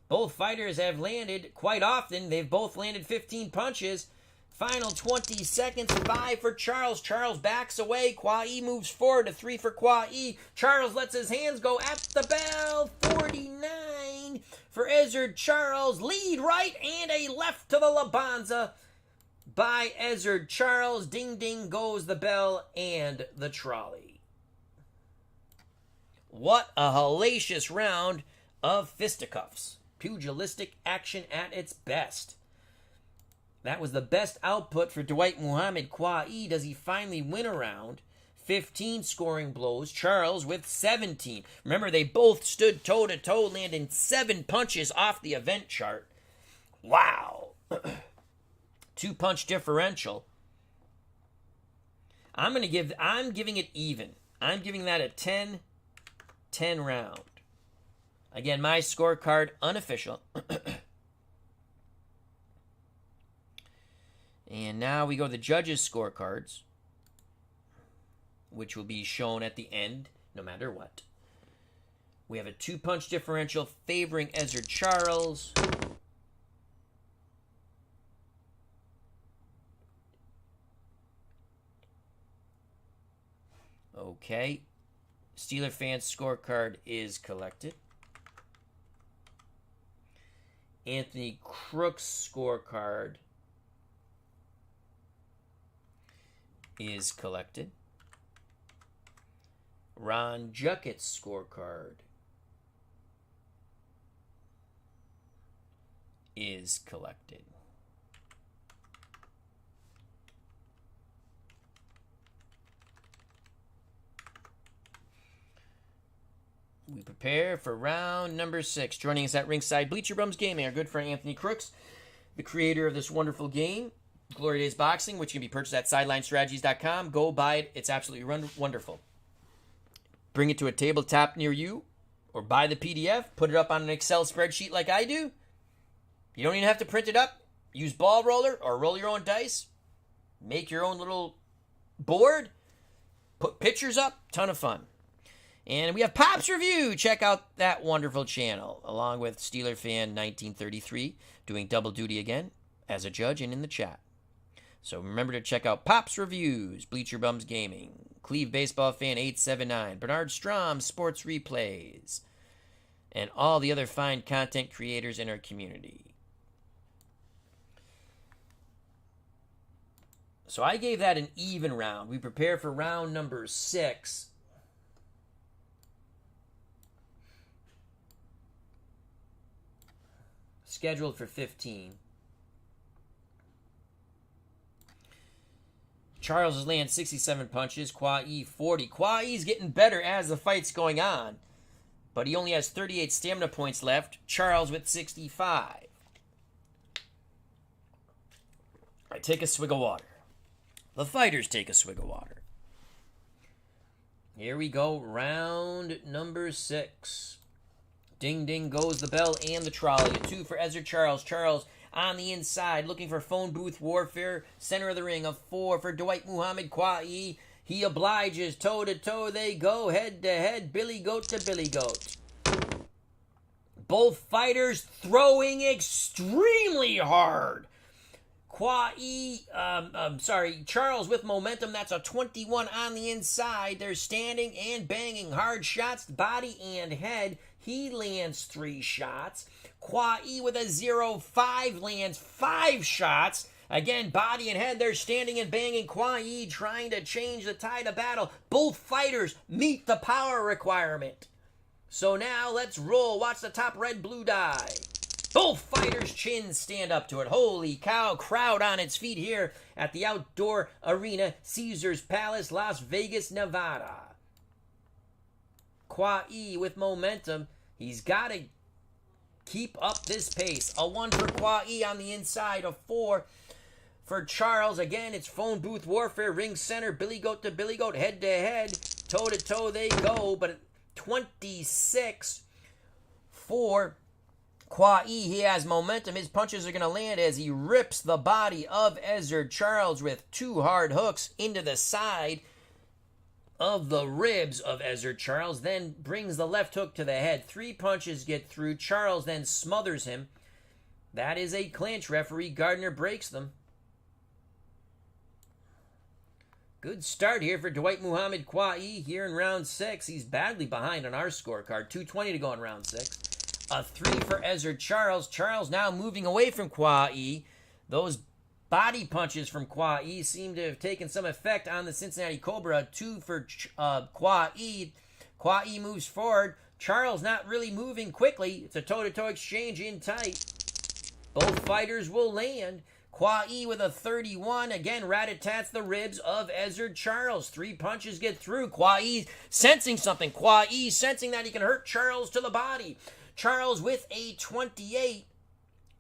Both fighters have landed quite often. They've both landed 15 punches. Final 20 seconds. 5 for Charles. Charles backs away. Qawi moves forward. A 3 for Qawi. Charles lets his hands go at the bell. 49. 15 for Ezzard Charles. Lead right and a left to the Labanza by Ezzard Charles. Ding, ding goes the bell and the trolley. What a hellacious round of fisticuffs. Pugilistic action at its best. That was the best output for Dwight Muhammad Qawi. Does he finally win a round? 15 scoring blows. Charles with 17. Remember, they both stood toe-to-toe, landing 7 punches off the event chart. Wow. 2-punch differential. I'm giving it even. I'm giving that a 10 round. Again, my scorecard, unofficial. And now we go to the judges' scorecards, which will be shown at the end, no matter what. We have a 2-punch differential favoring Ezzard Charles. Okay. Steeler fans' scorecard is collected. Anthony Crook's scorecard is collected. Ron Juckett's scorecard is collected. We prepare for round number 6. Joining us at ringside, Bleacher Bums Gaming, our good friend Anthony Crooks, the creator of this wonderful game, Glory Days Boxing, which can be purchased at SidelineStrategies.com. Go buy it. It's absolutely wonderful. Bring it to a tabletop near you, or buy the PDF, put it up on an Excel spreadsheet like I do. You don't even have to print it up. Use ball roller or roll your own dice. Make your own little board. Put pictures up. Ton of fun. And we have Pop's Review. Check out that wonderful channel, along with Steeler Fan 1933, doing double duty again as a judge and in the chat. So remember to check out Pop's Reviews, Bleacher Bums Gaming, Cleve Baseball Fan 879, Bernard Strom Sports Replays, and all the other fine content creators in our community. So I gave that an even round. We prepare for round number 6. Scheduled for 15. Charles is laying 67 punches. Qawi 40. Qawi's getting better as the fight's going on, but he only has 38 stamina points left. Charles with 65. I take a swig of water. The fighters take a swig of water. Here we go, round number 6. Ding, ding goes the bell and the trolley. A 2 for Ezzard Charles. Charles on the inside, looking for phone booth warfare. Center of the ring, a 4 for Dwight Muhammad Qawi. He obliges. Toe-to-toe they go. Head-to-head. Billy Goat to Billy Goat. Both fighters throwing extremely hard. Charles with momentum. That's a 21 on the inside. They're standing and banging hard shots, body and head. He lands 3 shots. Qawi with a 0-5 lands 5 shots. Again, body and head, they're standing and banging. Qawi trying to change the tide of battle. Both fighters meet the power requirement. So now let's roll. Watch the top red-blue die. Both fighters' chins stand up to it. Holy cow, crowd on its feet here at the outdoor arena, Caesars Palace, Las Vegas, Nevada. Qawi with momentum. He's got to keep up this pace. A 1 for Qawi on the inside. A 4 for Charles. Again, it's phone booth warfare. Ring center. Billy Goat to Billy Goat. Head to head. Toe to toe they go. But 26 for Qawi. He has momentum. His punches are going to land as he rips the body of Ezzard Charles with 2 hard hooks into the side of the ribs of Ezzard Charles, then brings the left hook to the head. 3 punches get through. Charles then smothers him. That is a clinch. Referee Gardner breaks them. Good start here for Dwight Muhammad Qawi here in round 6. He's badly behind on our scorecard. 2:20 to go in round 6. A 3 for Ezzard Charles. Charles now moving away from Qawi. Those body punches from Qawi seem to have taken some effect on the Cincinnati Cobra. 2 for Qawi. Qawi moves forward. Charles not really moving quickly. It's a toe-to-toe exchange in tight. Both fighters will land. Qawi with a 31. Again, rat-a-tats the ribs of Ezzard Charles. 3 punches get through. Qawi sensing something. Qawi sensing that he can hurt Charles to the body. Charles with a 28.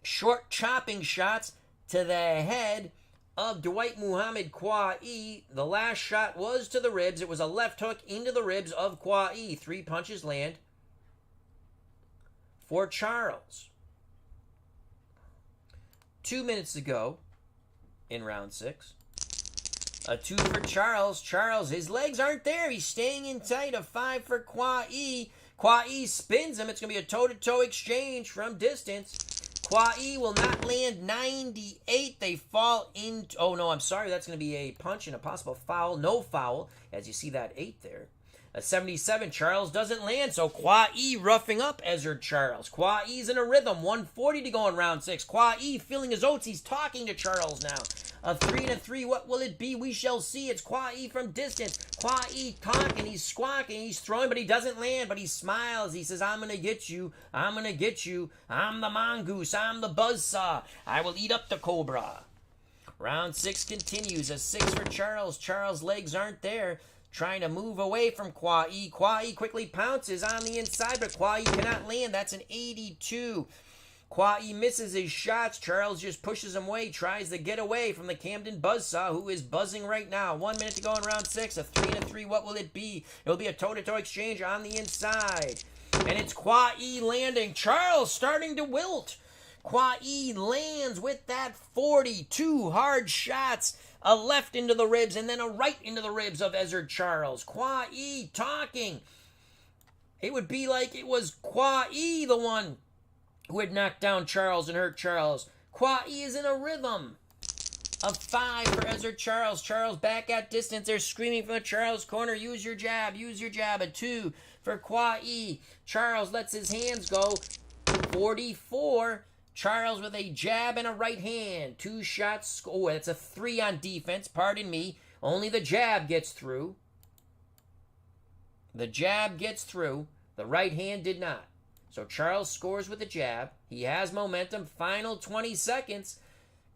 Short chopping shots to the head of Dwight Muhammad Qawi. The last shot was to the ribs. It was a left hook into the ribs of Qawi. 3 punches land for Charles. 2 minutes to go in round 6. A 2 for Charles. Charles, his legs aren't there. He's staying in tight. A 5 for Qawi. Qawi spins him. It's going to be a toe-to-toe exchange from distance. Qawi will not land 98. They fall into... Oh, no, I'm sorry. That's going to be a punch and a possible foul. No foul, as you see that 8 there. A 77. Charles doesn't land, so Qawi roughing up Ezzard Charles. Qawi's in a rhythm. 140 to go in round 6. Qawi feeling his oats. He's talking to Charles now. A 3 and a 3. What will it be? We shall see. It's Qawi from distance. Qawi talking. He's squawking. He's throwing, but he doesn't land. But he smiles. He says, I'm going to get you. I'm going to get you. I'm the mongoose. I'm the buzzsaw. I will eat up the cobra. Round 6 continues. A 6 for Charles. Charles' legs aren't there. Trying to move away from Qawi. Qawi quickly pounces on the inside, but Qawi cannot land. That's an 82. Qawi misses his shots. Charles just pushes him away, tries to get away from the Camden Buzzsaw, who is buzzing right now. 1 minute to go in round 6. A 3 and a 3. What will it be? It'll be a toe-to-toe exchange on the inside. And it's Qawi landing. Charles starting to wilt. Qawi lands with that 42 hard shots. A left into the ribs and then a right into the ribs of Ezzard Charles. Qawi talking. It would be like it was Qawi the one who had knocked down Charles and hurt Charles. Qawi is in a rhythm. A 5 for Ezzard Charles. Charles back at distance. They're screaming from the Charles corner. Use your jab. Use your jab. A 2 for Qawi. Charles lets his hands go. 44. Charles with a jab and a right hand. 2 shots. Oh, that's a 3 on defense. Pardon me. Only the jab gets through. The jab gets through. The right hand did not. So Charles scores with the jab. He has momentum. Final 20 seconds.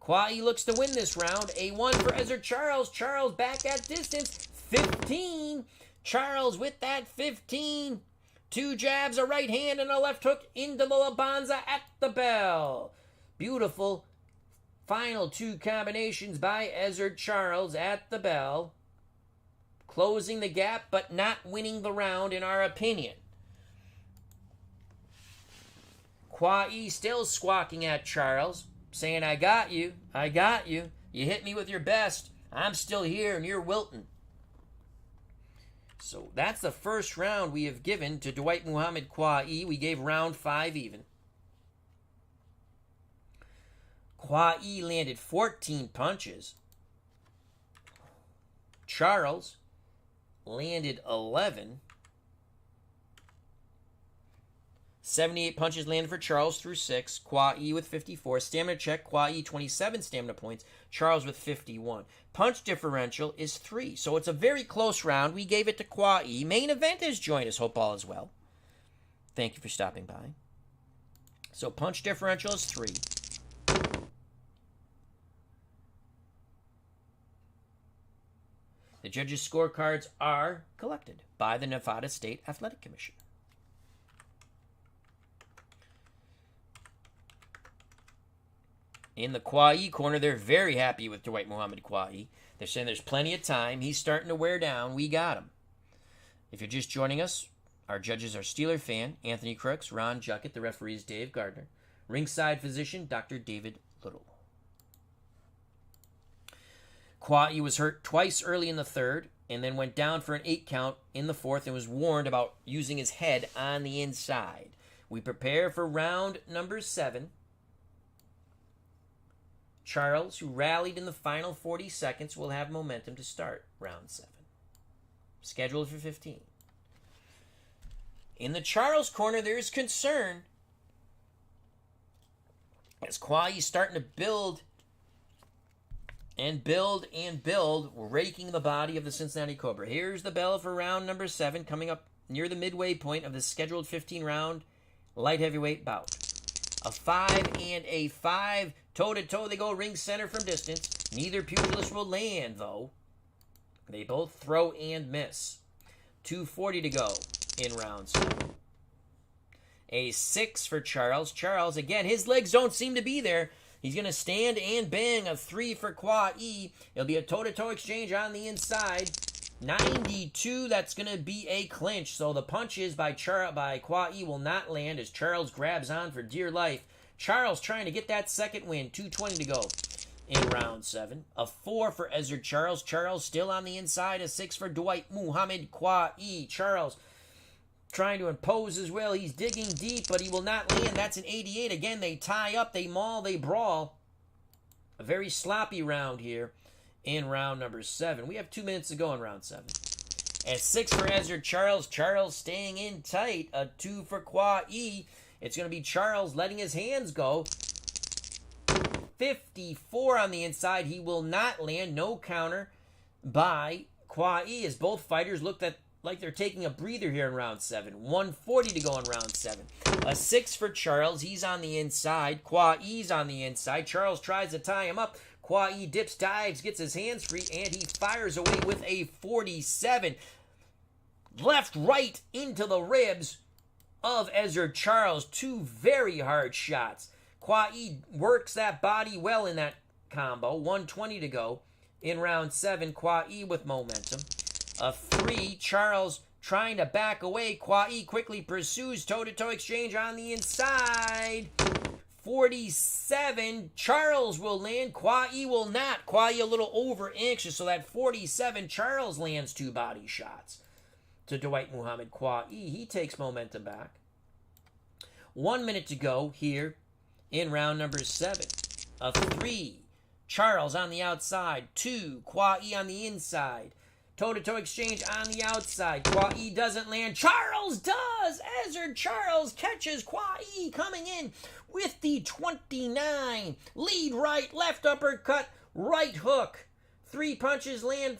Qawi looks to win this round. A 1 for Ezzard Charles. Charles back at distance. 15. Charles with that 15. 2 jabs, a right hand, and a left hook into the Labanza at the bell. Beautiful final 2 combinations by Ezzard Charles at the bell. Closing the gap, but not winning the round in our opinion. Qawi still squawking at Charles, saying, I got you. I got you. You hit me with your best. I'm still here, and you're wilting. So that's the first round we have given to Dwight Muhammad Qawi. We gave round 5 even. Qawi landed 14 punches. Charles landed 11. 78 punches landed for Charles through 6. Qawi with 54. Stamina check. Qawi 27 stamina points. Charles with 51. Punch differential is 3. So it's a very close round. We gave it to Qawi. Main event has joined us. Hope all is well. Thank you for stopping by. So punch differential is 3. The judges' scorecards are collected by the Nevada State Athletic Commission. In the Qawi corner, they're very happy with Dwight Muhammad Qawi. They're saying there's plenty of time. He's starting to wear down. We got him. If you're just joining us, our judges are Steeler fan Anthony Crooks, Ron Juckett. The referee is Dave Gardner. Ringside physician Dr. David Little. Qawi was hurt twice early in the 3rd and then went down for an 8 count in the 4th and was warned about using his head on the inside. We prepare for round number 7. Charles, who rallied in the final 40 seconds, will have momentum to start round 7. Scheduled for 15. In the Charles corner, there is concern As Qawi's starting to build and build and build, raking the body of the Cincinnati Cobra. Here's the bell for round number 7, coming up near the midway point of the scheduled 15-round light heavyweight bout. A 5 and a 5. Toe-to-toe they go, ring center from distance. Neither pugilist will land, though. They both throw and miss. 2:40 to go in round 7. A 6 for Charles. Charles, again, his legs don't seem to be there. He's going to stand and bang. A 3 for Qawi. It'll be a toe-to-toe exchange on the inside. 92, that's going to be a clinch. So the punches by Qawi will not land as Charles grabs on for dear life. Charles trying to get that second win. 2:20 to go in round 7. A 4 for Ezzard Charles. Charles still on the inside. A 6 for Dwight Qawi. Charles trying to impose as well. He's digging deep, but he will not land. That's an 88. Again, they tie up, they maul, they brawl. A very sloppy round here in round number 7. We have 2 minutes to go in round 7. A 6 for Ezzard Charles. Charles staying in tight. A 2 for Qawi. It's going to be Charles letting his hands go. 54 on the inside. He will not land. No counter by Qawi as both fighters looked like they're taking a breather here in round 7. 1:40 to go in round 7. A 6 for Charles. He's on the inside. Qawi's on the inside. Charles tries to tie him up. Qawi dips, dives, gets his hands free, and he fires away with a 47. Left, right into the ribs of Ezzard Charles. 2 very hard shots. Qawi works that body well in that combo. 1:20 to go in round 7. Qawi with momentum. A 3, Charles trying to back away. Qawi quickly pursues. Toe-to-toe exchange on the inside. 47, Charles will land. Qawi will not. Qawi a little over anxious, so that 47, Charles lands 2 body shots to Dwight Qawi. He takes momentum back. 1 minute to go here in round number 7. A 3, Charles on the outside. 2, Qawi on the inside. Toe-to-toe exchange on the outside. Qawi doesn't land. Charles does! Ezzard Charles catches Qawi coming in with the 29. Lead right, left uppercut, right hook. 3 punches land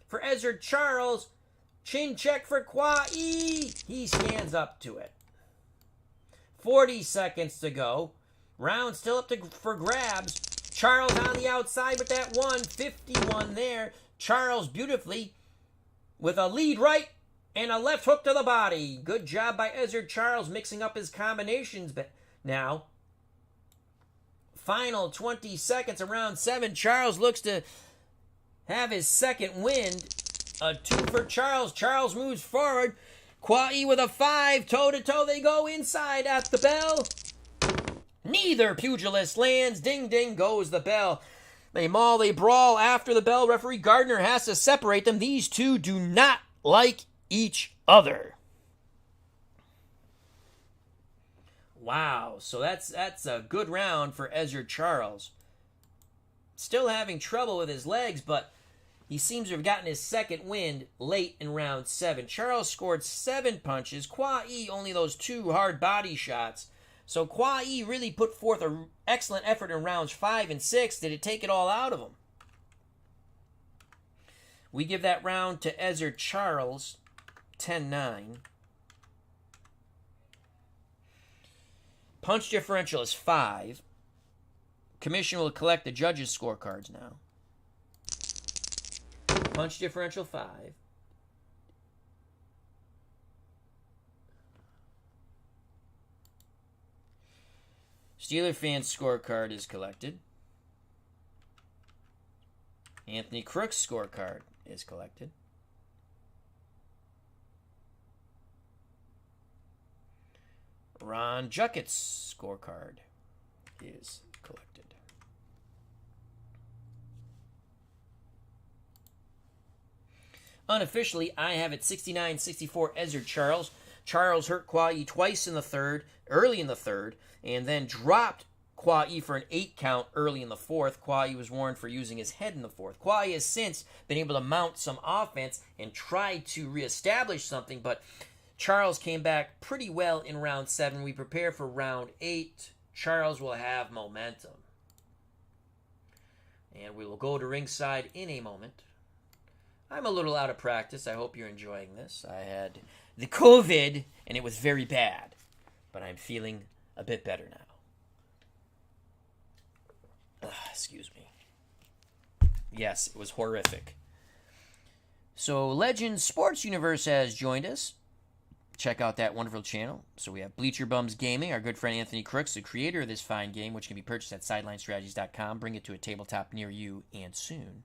for Ezzard Charles. Chin check for Qawi. He stands up to it. 40 seconds to go. Round still up for grabs. Charles on the outside with that 151 there. Charles beautifully with a lead right and a left hook to the body. Good job by Ezzard Charles mixing up his combinations now. Final 20 seconds of round 7. Charles looks to have his second win. A 2 for Charles. Charles moves forward. Qawi with a 5. Toe-to-toe they go inside at the bell. Neither pugilist lands. Ding, ding goes the bell. They maul, they brawl after the bell. Referee Gardner has to separate them. These two do not like each other. Wow, so that's a good round for Ezzard Charles. Still having trouble with his legs, but he seems to have gotten his second wind late in round 7. Charles scored 7 punches. Qawi only those 2 hard body shots. So Qawi really put forth an excellent effort in rounds 5 and 6. Did it take it all out of him? We give that round to Ezzard Charles, 10-9. Punch differential is 5. Commission will collect the judges' scorecards now. Punch differential 5. Steeler fans' scorecard is collected. Anthony Crook's scorecard is collected. Ron Jucket's scorecard is collected. Unofficially, I have it 69-64 Ezzard Charles. Charles hurt Qawi twice in the third, early in the third, and then dropped Qawi for an 8 count early in the fourth. Qawi was warned for using his head in the fourth. Qawi has since been able to mount some offense and try to reestablish something, but Charles came back pretty well in round 7. We prepare for round 8. Charles will have momentum. And we will go to ringside in a moment. I'm a little out of practice. I hope you're enjoying this. I had the COVID, and it was very bad. But I'm feeling a bit better now. Excuse me. Yes, it was horrific. So, Legends Sports Universe has joined us. Check out that wonderful channel. So we have Bleacher Bums Gaming, our good friend Anthony Crooks, the creator of this fine game, which can be purchased at SidelineStrategies.com. Bring it to a tabletop near you and soon.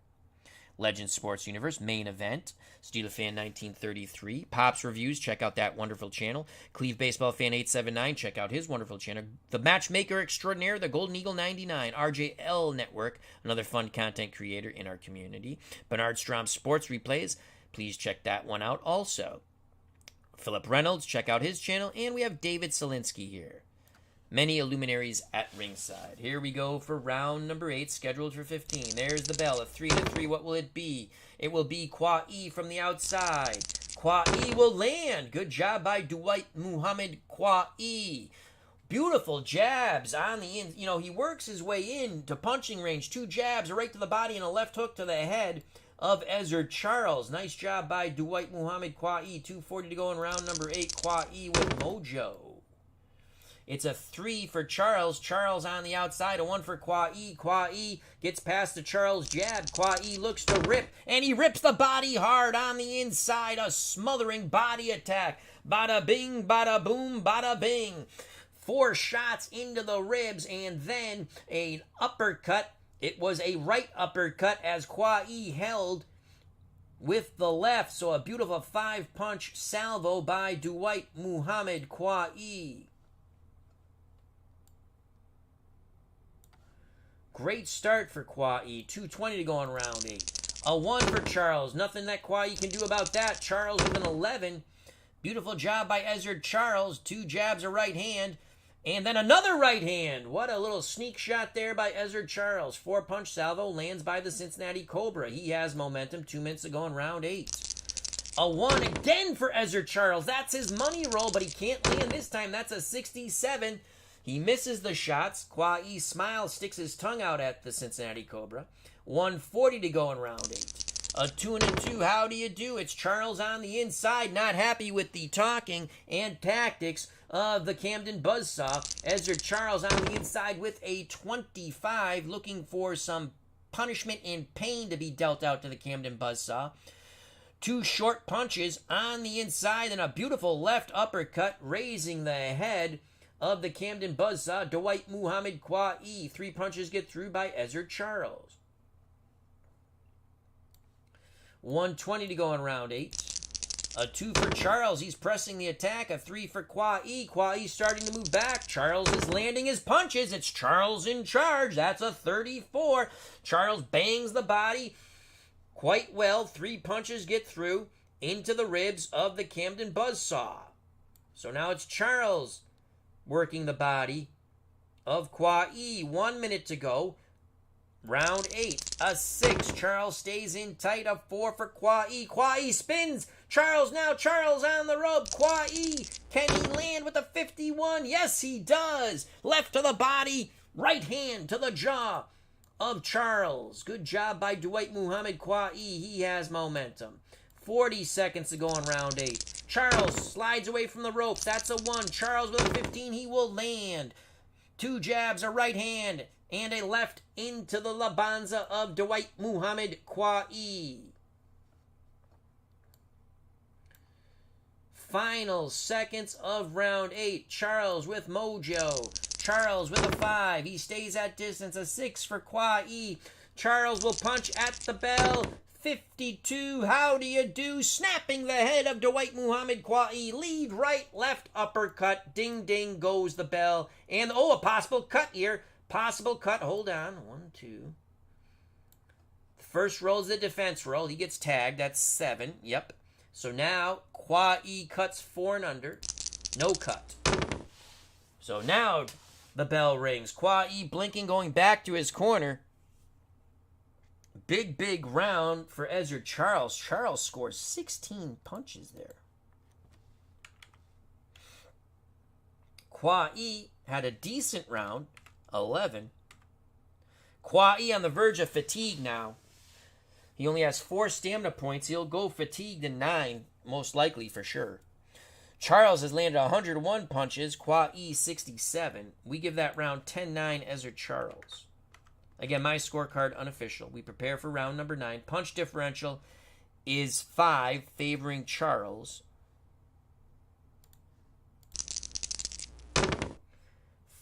Legends Sports Universe, main event. Steeler Fan 1933. Pops Reviews, check out that wonderful channel. Cleve Baseball Fan 879, check out his wonderful channel. The Matchmaker Extraordinaire, the GoldenEagle99. RJL Network, another fun content creator in our community. Bernard Strom Sports Replays, please check that one out also. Philip Reynolds, check out his channel. And we have David Selinsky here. Many luminaries at ringside. Here we go for round number 8, scheduled for 15. There's the bell, a 3-3. What will it be? It will be Qawi from the outside. Qawi will land. Good job by Dwight Muhammad Qawi. Beautiful jabs on the in. You know, he works his way in to punching range. 2 jabs, right to the body and a left hook to the head of Ezzard Charles. Nice job by Dwight Muhammad Qawi. 2:40 to go in round number 8. Qawi with mojo. It's a 3 for Charles. Charles on the outside. A 1 for Qawi. Qawi gets past the Charles jab. Qawi looks to rip, and he rips the body hard on the inside. A smothering body attack. Bada bing, bada boom, bada bing. 4 shots into the ribs, and then an uppercut. It was a right uppercut as Qawi held with the left. So a beautiful 5-punch salvo by Dwight Muhammad Qawi. Great start for Qawi. 2:20 to go in round 8. A 1 for Charles. Nothing that Qawi can do about that. Charles with an 11. Beautiful job by Ezzard Charles. 2 jabs, a right hand. And then another right hand. What a little sneak shot there by Ezzard Charles. 4-punch salvo lands by the Cincinnati Cobra. He has momentum. 2 minutes to go in round 8. A 1 again for Ezzard Charles. That's his money roll, but he can't land this time. That's a 67. He misses the shots. Qawi smiles, sticks his tongue out at the Cincinnati Cobra. 1:40 to go in round 8. A 2 and a 2. How do you do? It's Charles on the inside, not happy with the talking and tactics of the Camden Buzzsaw. Ezzard Charles on the inside with a 25, looking for some punishment and pain to be dealt out to the Camden Buzzsaw. 2 short punches on the inside and a beautiful left uppercut, raising the head of the Camden Buzzsaw. Dwight Muhammad Qawi. 3 punches get through by Ezzard Charles. 1:20 to go in round 8. A 2 for Charles. He's pressing the attack. A 3 for Qawi. Qawi starting to move back. Charles is landing his punches. It's Charles in charge. That's a 34. Charles bangs the body quite well. 3 punches get through into the ribs of the Camden Buzzsaw. So now it's Charles working the body of Qawi. 1 minute to go. Round 8. A 6. Charles stays in tight. A 4 for Qawi. Qawi spins. Charles on the rope. Qawi, can he land with a 51? Yes, he does. Left to the body. Right hand to the jaw of Charles. Good job by Dwight Muhammad Qawi. He has momentum. 40 seconds to go in round 8. Charles slides away from the ropes. That's a 1. Charles with a 15. He will land. 2 jabs, a right hand, and a left into the labanza of Dwight Muhammad Qawi. Final seconds of round 8. Charles with mojo. Charles with a 5. He stays at distance. A 6 for Qawi. Charles will punch at the bell. 52. How do you do? Snapping the head of Dwight Muhammad Qawi. Lead right, left uppercut. Ding, ding goes the bell. And, a possible cut here. Possible cut. Hold on. 1, 2. First roll is the defense roll. He gets tagged. That's 7. Yep. So now Qawi cuts 4 and under. No cut. So now the bell rings. Qawi blinking, going back to his corner. Big round for Ezzard Charles. Charles scores 16 punches there. Qawi had a decent round, 11. Qawi on the verge of fatigue now. He only has 4 stamina points. He'll go fatigued in 9, most likely for sure. Charles has landed 101 punches. Qawi 67. We give that round 10-9 Ezzard Charles. Again, my scorecard unofficial. We prepare for round number 9. Punch differential is 5, favoring Charles.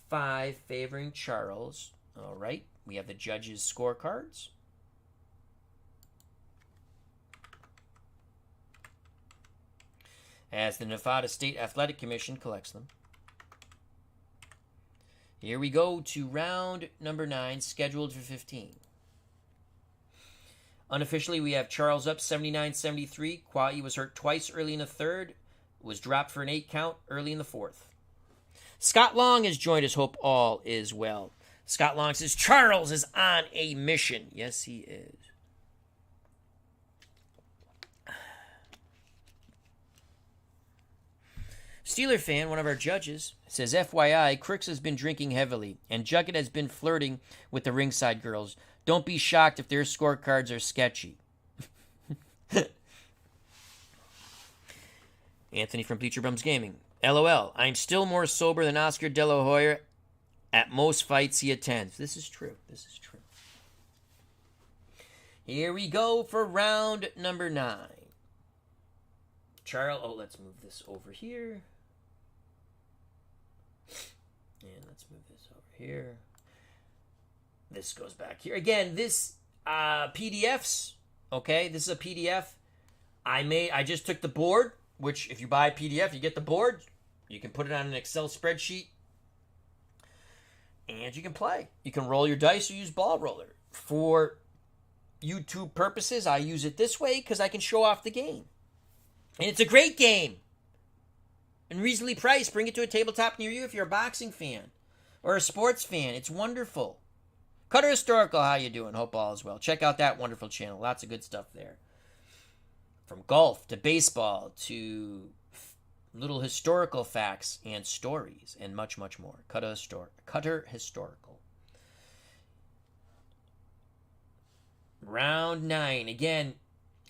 5 favoring Charles. All right. We have the judges' scorecards. As the Nevada State Athletic Commission collects them. Here we go to round number 9, scheduled for 15. Unofficially, we have Charles up 79-73. Qawi was hurt twice early in the third. Was dropped for an 8 count early in the fourth. Scott Long has joined us. Hope all is well. Scott Long says, Charles is on a mission. Yes, he is. Steeler fan, one of our judges, says, FYI, Crooks has been drinking heavily, and Jugget has been flirting with the ringside girls. Don't be shocked if their scorecards are sketchy. Anthony from Bleacher Bums Gaming. LOL, I'm still more sober than Oscar De La Hoya at most fights he attends. This is true. This is true. Here we go for round number 9. Charles, let's move this over here. And let's move this over here. This goes back here. Again, this PDFs, okay? This is a PDF. I just took the board, which if you buy a PDF, you get the board. You can put it on an Excel spreadsheet. And you can play. You can roll your dice or use ball roller. For YouTube purposes, I use it this way because I can show off the game. And it's a great game. And reasonably priced. Bring it to a tabletop near you if you're a boxing fan or a sports fan. It's wonderful. Cutter Historical, how you doing? Hope all is well. Check out that wonderful channel. Lots of good stuff there. From golf to baseball to little historical facts and stories and much, much more. Cutter Historical. Round 9. Again,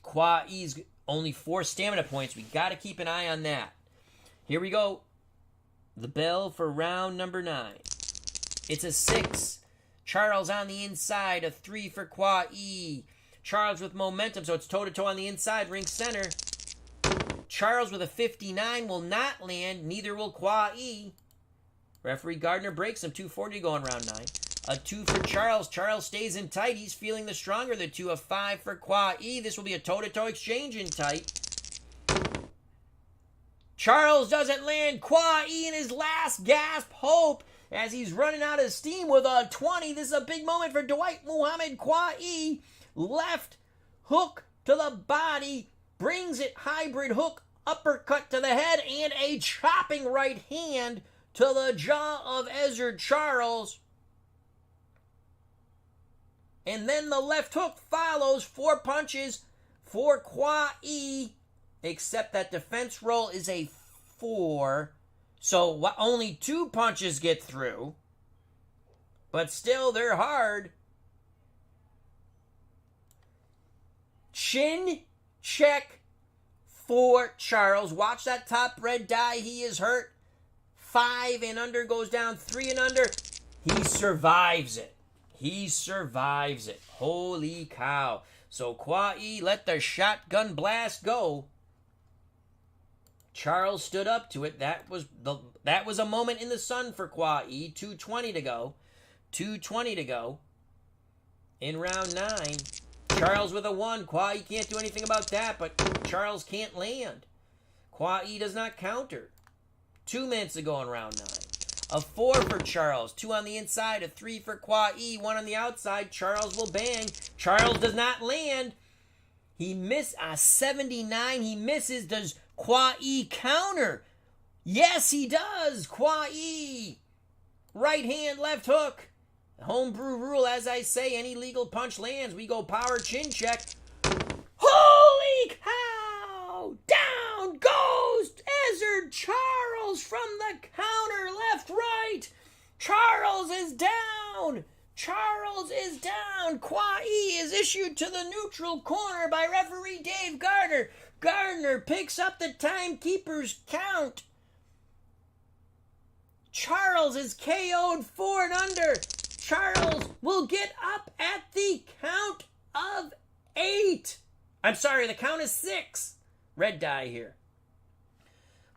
Qawi's only 4 stamina points. We got to keep an eye on that. Here we go. The bell for round number 9. It's a 6. Charles on the inside. A 3 for Qawi. Charles with momentum, so it's toe-to-toe on the inside. Ring center. Charles with a 59 will not land. Neither will Qawi. Referee Gardner breaks him. 2:40 going round 9. A 2 for Charles. Charles stays in tight. He's feeling the stronger of the 2. A 5 for Qawi. This will be a toe-to-toe exchange in tight. Charles doesn't land. Qawi in his last gasp hope as he's running out of steam with a 20. This is a big moment for Dwight Muhammad. Qawi. Left hook to the body. Brings it. Hybrid hook. Uppercut to the head. And a chopping right hand to the jaw of Ezzard Charles. And then the left hook follows. 4 punches for Qawi. Except that defense roll is a 4. So only 2 punches get through. But still, they're hard. Chin check for Charles. Watch that top red die. He is hurt. 5 and under goes down. 3 and under. He survives it. He survives it. Holy cow. So Qawi let the shotgun blast go. Charles stood up to it. That was a moment in the sun for Qawi. 2:20 to go. 2:20 to go. In round 9. Charles with a 1. Qawi can't do anything about that, but Charles can't land. Qawi does not counter. 2 minutes to go in round 9. A 4 for Charles. 2 on the inside. A 3 for Qawi. 1 on the outside. Charles will bang. Charles does not land. He missed a 79. He misses. Does Qawi counter? Yes, he does. Qawi. Right hand, left hook. Homebrew rule, as I say, any legal punch lands. We go power chin check. Holy cow! Down goes Ezzard Charles from the counter. Left Charles is down. Charles is down. Qawi is issued to the neutral corner by referee Dave Gardner. Gardner picks up the timekeeper's count. Charles is KO'd 4 and under. Charles will get up at the count of 8. I'm sorry, the count is 6. Red die here.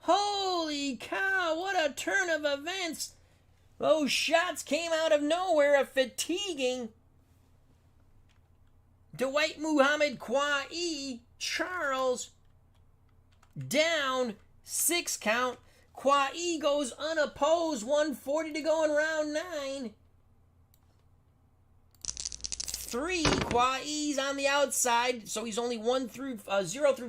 Holy cow, what a turn of events. Those shots came out of nowhere, a fatiguing Dwight Muhammad Qawi. Charles down 6 count. Qawi goes unopposed, 140 to go in round 9. 3, Qawi's on the outside, so he's only 0 through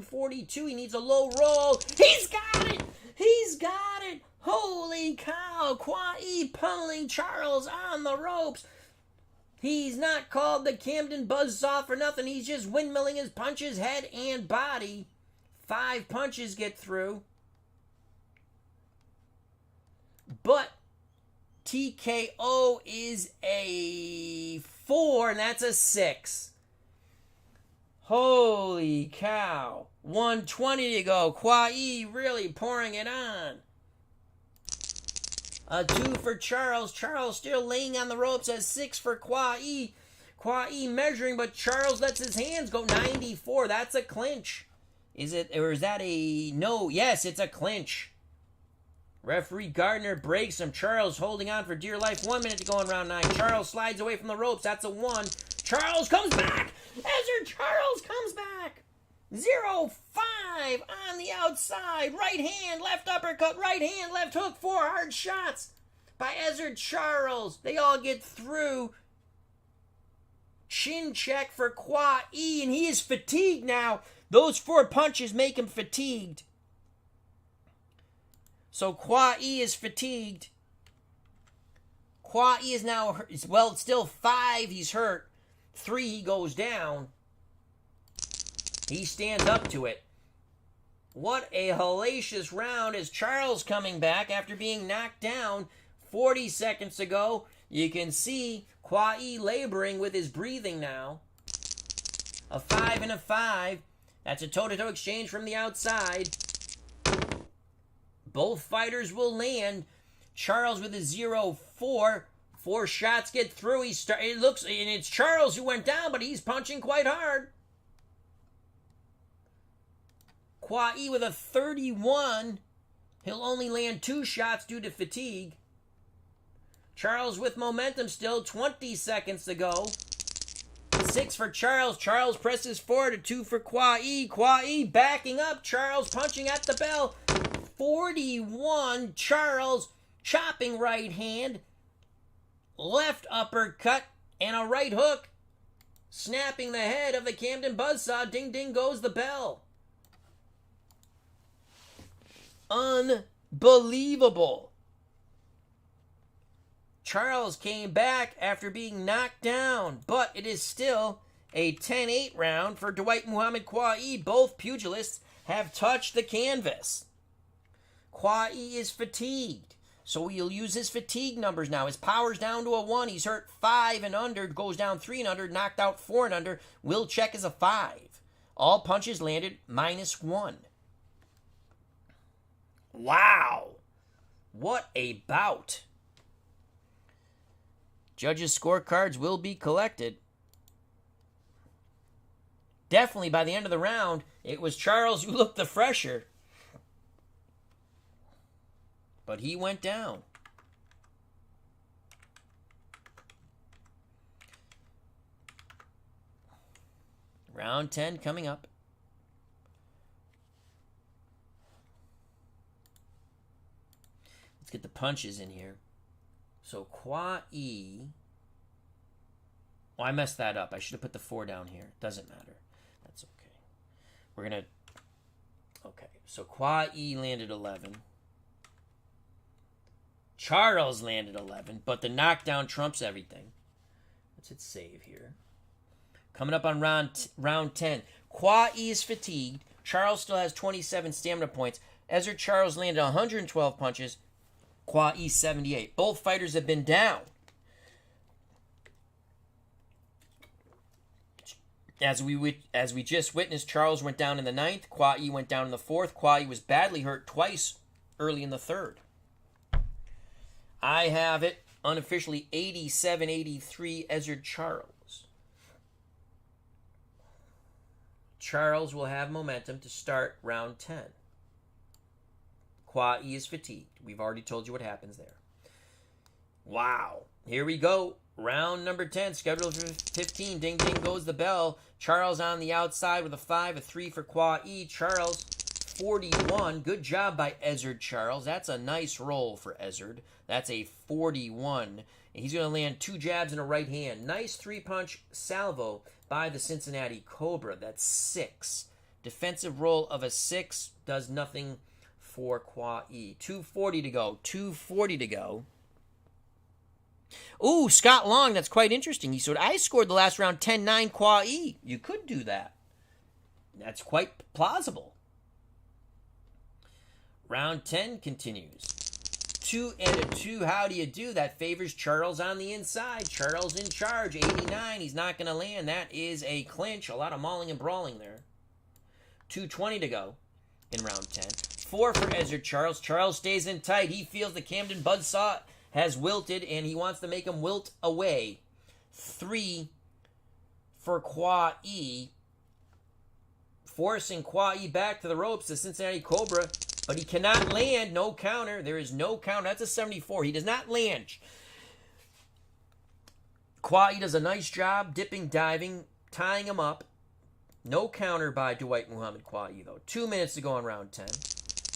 42. He needs a low roll. He's got it! He's got it! Holy cow! Qawi pummeling Charles on the ropes. He's not called the Camden Buzzsaw for nothing. He's just windmilling his punches, head and body. 5 punches get through. But TKO is a 4, and that's a 6. Holy cow. 120 to go. Qawi really pouring it on. A 2 for Charles. Charles still laying on the ropes. A 6 for Qawi. Qawi measuring, but Charles lets his hands go. 94. That's a clinch. Is it, or is that a no? Yes, it's a clinch. Referee Gardner breaks him. Charles holding on for dear life. 1 minute to go in round 9. Charles slides away from the ropes. That's a 1. Charles comes back. Ezzard Charles comes back. 0-5 on the outside. Right hand, left uppercut. Right hand, left hook. 4 hard shots by Ezzard Charles. They all get through. Chin check for Qawi, and he is fatigued now. Those 4 punches make him fatigued. So Qawi is fatigued. Qawi is now, well, still 5, he's hurt. 3, he goes down. He stands up to it. What a hellacious round as Charles coming back after being knocked down 40 seconds ago. You can see Qawi laboring with his breathing now. A 5 and a 5. That's a toe-to-toe exchange from the outside. Both fighters will land. Charles with a 0-4. 4 shots get through. It looks, and it's Charles who went down, but he's punching quite hard. Qawi with a 31. He'll only land 2 shots due to fatigue. Charles with momentum still. 20 seconds to go. 6 for Charles. Charles presses forward. A 2 for Qawi. Qawi backing up. Charles punching at the bell. 41. Charles chopping right hand. Left uppercut and a right hook. Snapping the head of the Camden Buzzsaw. Ding ding goes the bell. Unbelievable. Charles came back after being knocked down, but it is still a 10-8 round for Dwight Muhammad Qawi. Both pugilists have touched the canvas. Qawi is fatigued, so he'll use his fatigue numbers now. His power's down to a 1. He's hurt 5 and under, goes down 3 and under, knocked out 4 and under. Will check is a 5. All punches landed -1. Wow. What a bout. Judges' scorecards will be collected. Definitely by the end of the round, it was Charles who looked the fresher. But he went down. Round 10 coming up. Let's get the punches in here. So Qawi. Oh, I messed that up. I should have put the 4 down here. Doesn't matter. That's okay. We're going to... Okay. So Qawi landed 11. Charles landed 11. But the knockdown trumps everything. Let's hit save here. Coming up on round 10. Qawi is fatigued. Charles still has 27 stamina points. Ezzard Charles landed 112 punches. Qawi 78. Both fighters have been down. As we just witnessed, Charles went down in the 9th. Qawi went down in the 4th. Qawi was badly hurt twice early in the 3rd. I have it unofficially 87-83 Ezzard Charles. Charles will have momentum to start round 10. Qawi is fatigued. We've already told you what happens there. Wow. Here we go. Round number 10, scheduled for 15. Ding, ding goes the bell. Charles on the outside with a 5, a 3 for Qawi. Charles, 41. Good job by Ezzard Charles. That's a nice roll for Ezzard. That's a 41. And he's going to land 2 jabs in a right hand. Nice 3-punch salvo by the Cincinnati Cobra. That's 6. Defensive roll of a 6 does nothing for Qawi. 2:40 to go. 2:40 to go. Ooh, Scott Long, that's quite interesting. He said, I scored the last round 10-9 Qawi. You could do that. That's quite plausible. Round 10 continues. 2 and a 2. How do you do? That favors Charles on the inside. Charles in charge. 89. He's not going to land. That is a clinch. A lot of mauling and brawling there. 2:20 to go in round 10. 4 for Ezzard Charles. Charles stays in tight. He feels the Camden Buzzsaw has wilted, and he wants to make him wilt away. 3 for Qawi, forcing Qawi back to the ropes, the Cincinnati Cobra, but he cannot land. No counter. There is no counter. That's a 74. He does not land. Qawi does a nice job dipping, diving, tying him up. No counter by Dwight Qawi, though. 2 minutes to go in round 10.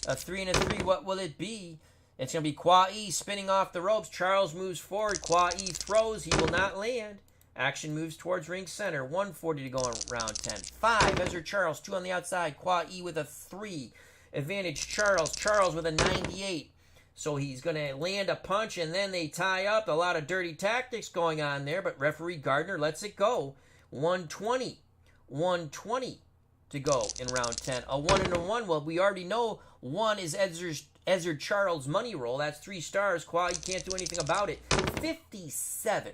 A 3 and a 3. What will it be? It's going to be Qawi spinning off the ropes. Charles moves forward. Qawi throws. He will not land. Action moves towards ring center. 1:40 to go in round 10. 5, Ezzard Charles. 2 on the outside. Qawi with a 3. Advantage Charles. Charles with a 98. So he's going to land a punch, and then they tie up. A lot of dirty tactics going on there, but referee Gardner lets it go. 1:20. 1:20 to go in round 10. A 1 and a 1. Well, we already know 1 is Ezzard Charles' money roll. That's 3 stars. Qawi can't do anything about it. 57.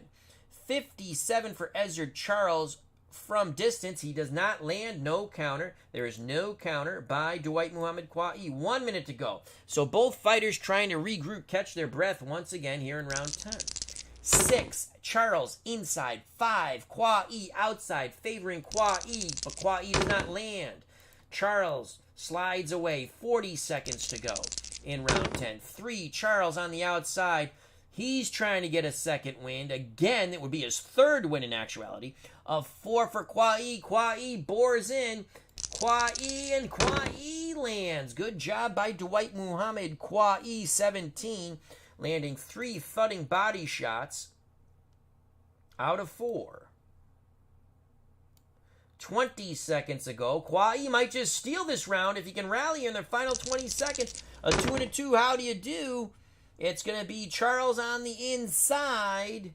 57 for Ezzard Charles from distance. He does not land. No counter. There is no counter by Dwight Qawi. 1 minute to go. So both fighters trying to regroup, catch their breath once again here in round 10. 6, Charles inside. 5, Qawi outside, favoring Qawi, but Qawi does not land. Charles slides away. 40 seconds to go in round 10. 3, Charles on the outside. He's trying to get a second win. Again, it would be his 3rd win in actuality. A 4 for Qawi. Qawi bores in. Qawi, and Qawi lands. Good job by Dwight Qawi, 17. Landing 3 thudding body shots out of 4. 20 seconds ago. Qawi might just steal this round if he can rally in the final 20 seconds. A 2 and a 2. How do you do? It's going to be Charles on the inside.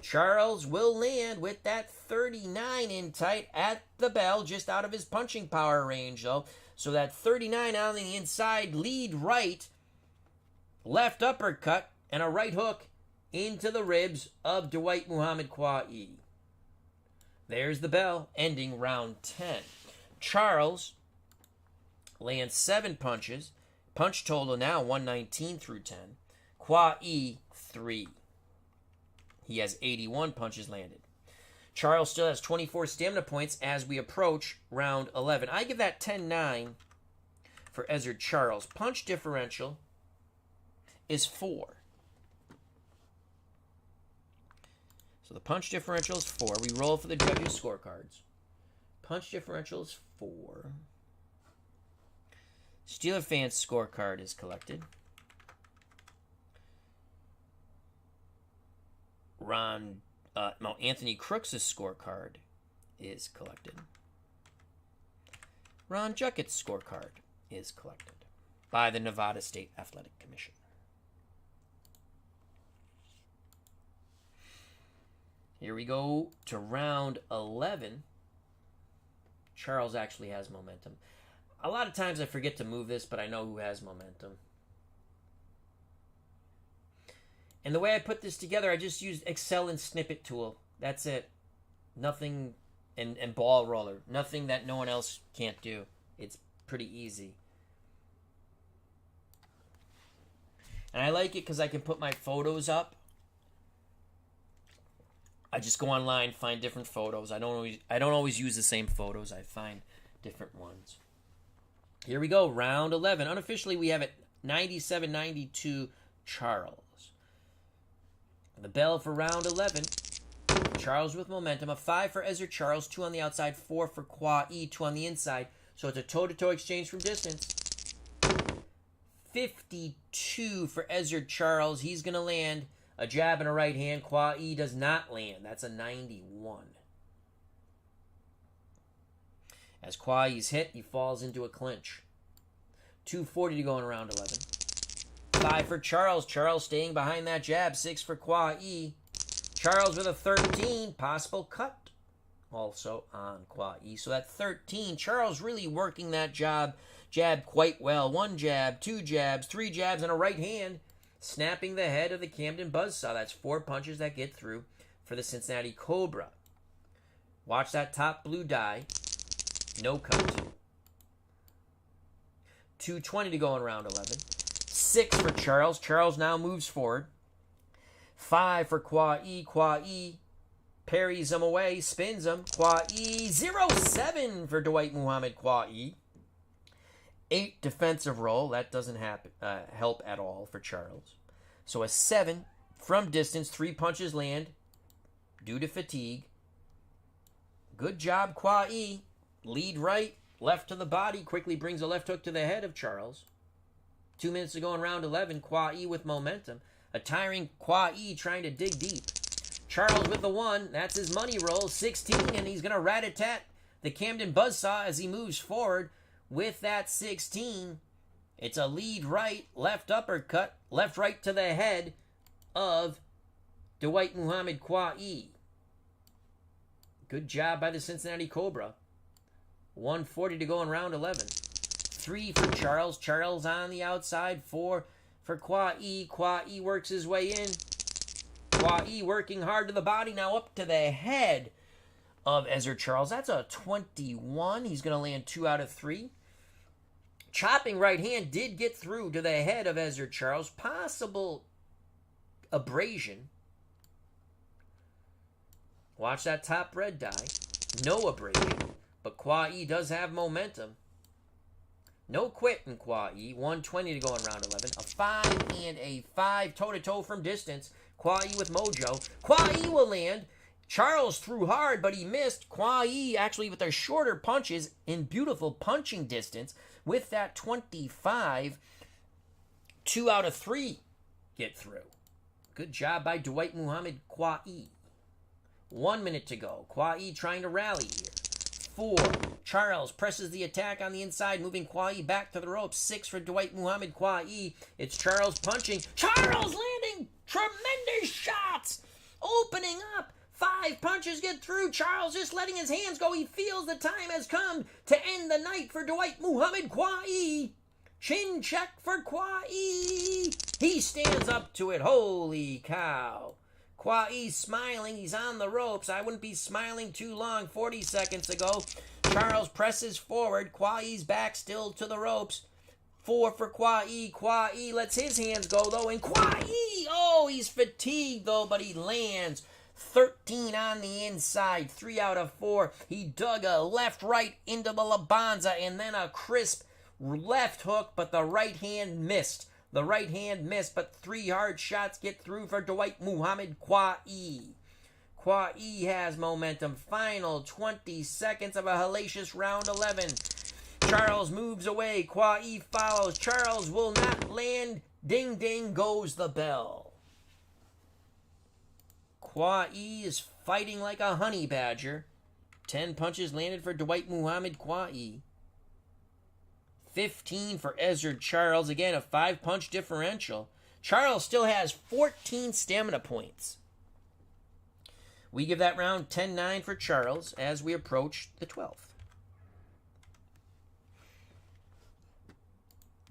Charles will land with that 39 in tight at the bell, just out of his punching power range, though. So that 39 on the inside, lead right, left uppercut, and a right hook into the ribs of Dwight Qawi. There's the bell, ending round 10. Charles lands 7 punches. Punch total now 119 through 10. Qawi 3. He has 81 punches landed. Charles still has 24 stamina points as we approach round 11. I give that 10-9 for Ezzard Charles. Punch differential is 4. So the punch differential is 4. We roll for the judges' scorecards. Punch differential is 4. Steeler fans' scorecard is collected. Anthony Crooks' scorecard is collected. Ron Juckett's scorecard is collected by the Nevada State Athletic Commission. Here we go to round 11. Charles actually has momentum. A lot of times I forget to move this, but I know who has momentum. And the way I put this together, I just used Excel and Snippet tool. That's it. Nothing, and ball roller. Nothing that no one else can't do. It's pretty easy. And I like it because I can put my photos up. I just go online, find different photos. I don't always use the same photos. I find different ones. Here we go, round 11. Unofficially, we have it 97-92 Charles. The bell for round 11. Charles with momentum. A 5 for Ezzard Charles, 2 on the outside, 4 for Qawi, 2 on the inside. So it's a toe-to-toe exchange from distance. 52 for Ezzard Charles. He's going to land a jab and a right hand. Qawi does not land. That's a 91. As Qawi's hit, he falls into a clinch. 2:40 to go in round 11. 5 for Charles. Charles staying behind that jab. 6 for Qawi. Charles with a 13. Possible cut also on Qawi. So at 13, Charles really working that jab quite well. 1 jab, 2 jabs, 3 jabs, and a right hand. Snapping the head of the Camden Buzzsaw. That's 4 punches that get through for the Cincinnati Cobra. Watch that top blue die. No cut. 2:20 to go in round 11. 6 for Charles. Charles now moves forward. 5 for Qawi. Qawi parries him away, spins him. Qawi 0-7 for Dwight Muhammad Qawi. 8 defensive roll. That doesn't help at all for Charles. So a 7 from distance. 3 punches land due to fatigue. Good job, Qawi. Lead right, left to the body. Quickly brings a left hook to the head of Charles. 2 minutes to go in round 11. Qawi with momentum. A tiring Qawi trying to dig deep. Charles with the 1. That's his money roll. 16, and he's going to rat-a-tat the Camden Buzzsaw as he moves forward. With that 16, it's a lead right, left uppercut, left right to the head of Dwight Muhammad Qawi. Good job by the Cincinnati Cobra. 1:40 to go in round 11. 3 for Charles. Charles on the outside. 4 for Qawi. Qawi works his way in. Qawi working hard to the body. Now up to the head of Ezzard Charles. That's a 21. He's going to land 2 out of 3. Chopping right hand did get through to the head of Ezzard Charles. Possible abrasion. Watch that top red die. No abrasion. But Qawi does have momentum. No quit in Qawi. 1:20 to go in round 11. A 5 and a 5 toe-to-toe from distance. Qawi with mojo. Qawi will land. Charles threw hard, but he missed. Qawi actually with their shorter punches in beautiful punching distance. With that 25, 2 out of 3 get through. Good job by Dwight Muhammad Qawi. 1 minute to go. Qawi trying to rally here. 4. Charles presses the attack on the inside, moving Qawi back to the ropes. 6 for Dwight Muhammad Qawi. It's Charles punching. Charles landing tremendous shots. Opening up. 5 punches get through. Charles just letting his hands go. He feels the time has come to end the night for Dwight Muhammad Qawi. Chin check for Qawi. He stands up to it. Holy cow. Qawi's smiling. He's on the ropes. I wouldn't be smiling too long. 40 seconds ago. Charles presses forward. Qawi's back still to the ropes. 4 for Qawi. Qawi lets his hands go, though. And Qawi, oh, he's fatigued, though, but he lands. 13 on the inside. 3 out of 4. He dug a left-right into the Labanza and then a crisp left hook, but the right hand missed. The right hand missed, but 3 hard shots get through for Dwight Muhammad Qawi. Qawi has momentum. Final 20 seconds of a hellacious round 11. Charles moves away. Qawi follows. Charles will not land. Ding, ding goes the bell. Qawi is fighting like a honey badger. 10 punches landed for Dwight Muhammad Qawi. 15 for Ezzard Charles. Again, a 5-punch differential. Charles still has 14 stamina points. We give that round 10-9 for Charles as we approach the 12th.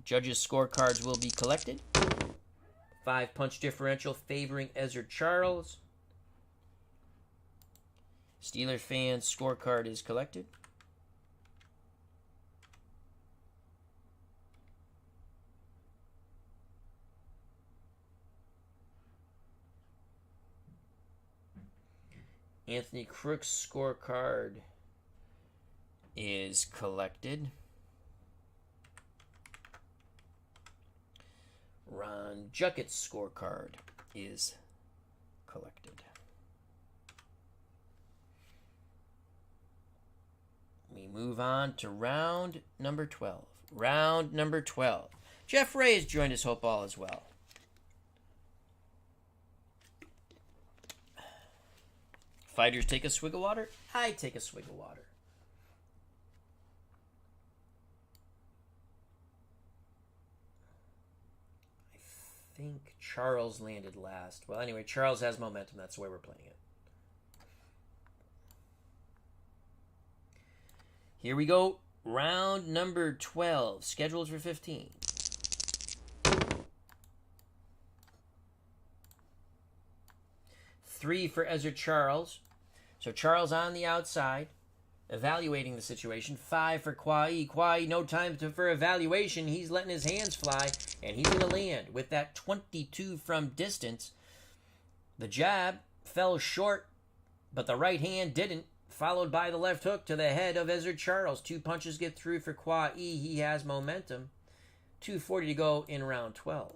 Judges' scorecards will be collected. 5-punch differential favoring Ezzard Charles. Steeler fans scorecard is collected. Anthony Crook's scorecard is collected. Ron Jucket's scorecard is collected. We move on to round number 12. Round number 12. Jeff Ray has joined us, hope all is well. Fighters take a swig of water. I take a swig of water. I think Charles landed last. Well, anyway, Charles has momentum. That's the way we're playing it. Here we go. Round number 12. Scheduled for 15. Three for Ezzard Charles. So Charles on the outside, evaluating the situation. 5 for Qawi. Qawi, no time for evaluation. He's letting his hands fly, and he's going to land with that 22 from distance. The jab fell short, but the right hand didn't, followed by the left hook to the head of Ezzard Charles. 2 punches get through for Qawi. He has momentum. 2:40 to go in round 12.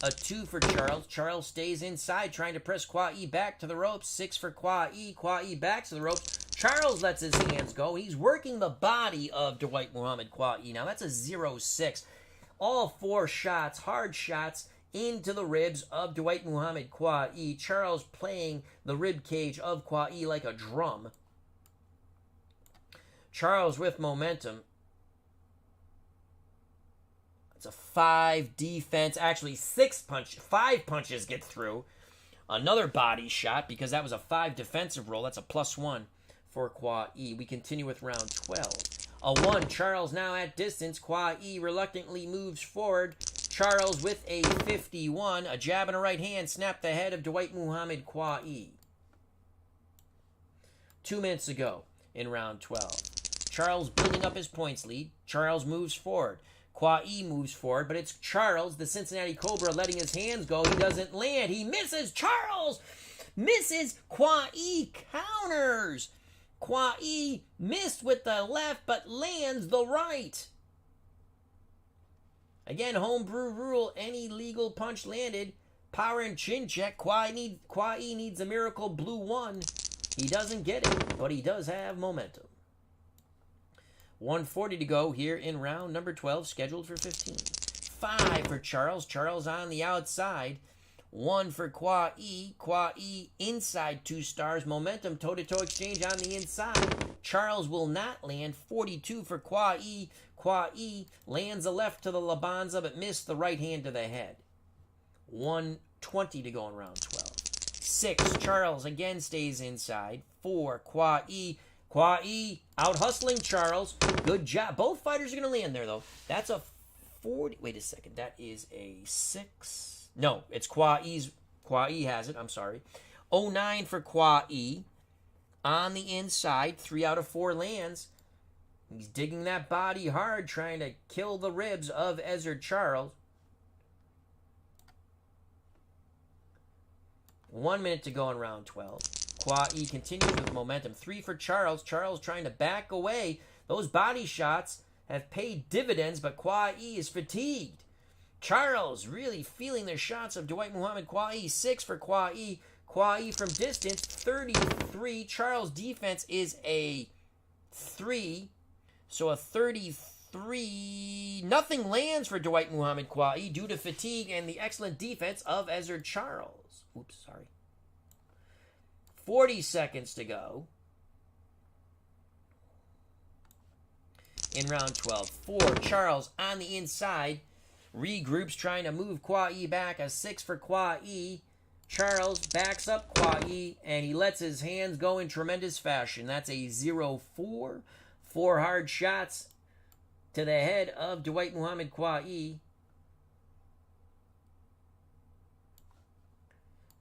A 2 for Charles. Charles stays inside, trying to press Qawi back to the ropes. 6 for Qawi. Qawi back to the ropes. Charles lets his hands go. He's working the body of Dwight Muhammad Qawi. Now that's a 0-6. All 4 shots, hard shots, into the ribs of Dwight Muhammad Qawi. Charles playing the rib cage of Qawi like a drum. Charles with momentum. It's a 5 defense. Actually, 5 punches get through. Another body shot because that was a 5 defensive roll. That's a +1 for Qawi. We continue with round 12. A 1. Charles now at distance. Qawi reluctantly moves forward. Charles with a 51. A jab and a right hand snap the head of Dwight Muhammad Qawi. 2 minutes to go in round 12. Charles building up his points lead. Charles moves forward. Qawi moves forward, but it's Charles, the Cincinnati Cobra, letting his hands go. He doesn't land. He misses. Charles misses. Qawi counters. Qawi missed with the left, but lands the right. Again, homebrew rule. Any legal punch landed. Power and chin check. Qawi needs a miracle blue 1. He doesn't get it, but he does have momentum. 1:40 to go here in round number 12, scheduled for 15. 5 for Charles. Charles on the outside. 1 for Qawi. Qawi inside 2 stars. Momentum, toe-to-toe exchange on the inside. Charles will not land. 42 for Qawi. Qawi lands a left to the Labanza, but missed the right hand to the head. 1:20 to go in round 12. 6, Charles again stays inside. 4, Qawi. Qawi out hustling Charles. Good job. Both fighters are going to land there, though. That's a 40. Wait a second. That is a 6. No, it's Qawi's. Qawi has it. I'm sorry. 09 for Qawi. On the inside, 3 out of 4 lands. He's digging that body hard, trying to kill the ribs of Ezzard Charles. 1 minute to go in round 12. Qawi continues with momentum. 3 for Charles. Charles trying to back away. Those body shots have paid dividends, but Qawi is fatigued. Charles really feeling the shots of Dwight Muhammad Qawi. 6 for Qawi. Qawi from distance, 33. Charles' defense is a 3. So a 33. Nothing lands for Dwight Muhammad Qawi due to fatigue and the excellent defense of Ezzard Charles. Oops, sorry. 40 seconds to go in round 12. 4, Charles on the inside. Regroups, trying to move Qawi back. A 6 for Qawi. Charles backs up Qawi, and he lets his hands go in tremendous fashion. That's a 0-4. 4 hard shots to the head of Dwight Muhammad Qawi.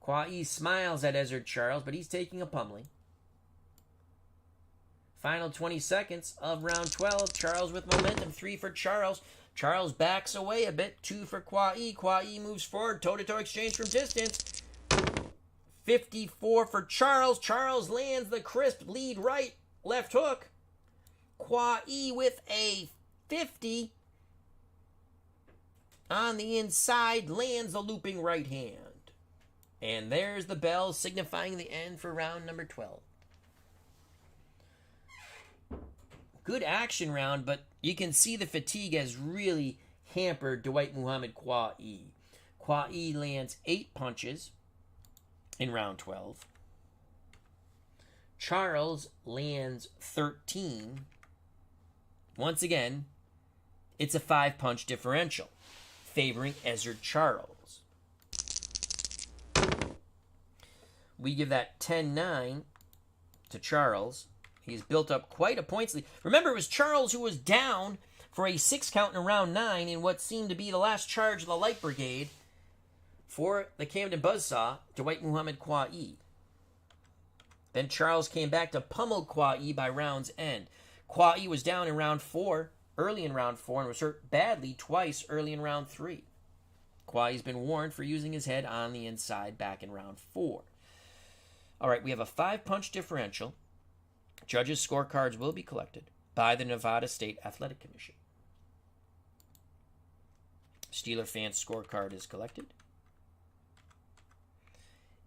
Qawi smiles at Ezzard Charles, but he's taking a pummeling. Final 20 seconds of round 12. Charles with momentum. 3 for Charles. Charles backs away a bit. 2 for Qawi. Qawi moves forward. Toe-to-toe exchange from distance. 54 for Charles. Charles lands the crisp lead right. Left hook. Qawi with a 50. On the inside. Lands the looping right hand. And there's the bell signifying the end for round number 12. Good action round, but you can see the fatigue has really hampered Dwight Muhammad Qawi. Qawi lands 8 punches in round 12. Charles lands 13. Once again, it's a 5-punch differential, favoring Ezzard Charles. We give that 10-9 to Charles. He's built up quite a points lead. Remember, it was Charles who was down for a 6 count in round 9 in what seemed to be the last charge of the Light Brigade for the Camden Buzzsaw, Dwight Muhammad Qawi. Then Charles came back to pummel Qawi by round's end. Qawi was down in round 4, early in round 4, and was hurt badly twice early in round 3. Qawi's been warned for using his head on the inside back in round 4. All right, we have a 5-punch differential. Judges' scorecards will be collected by the Nevada State Athletic Commission. Steeler fans' scorecard is collected.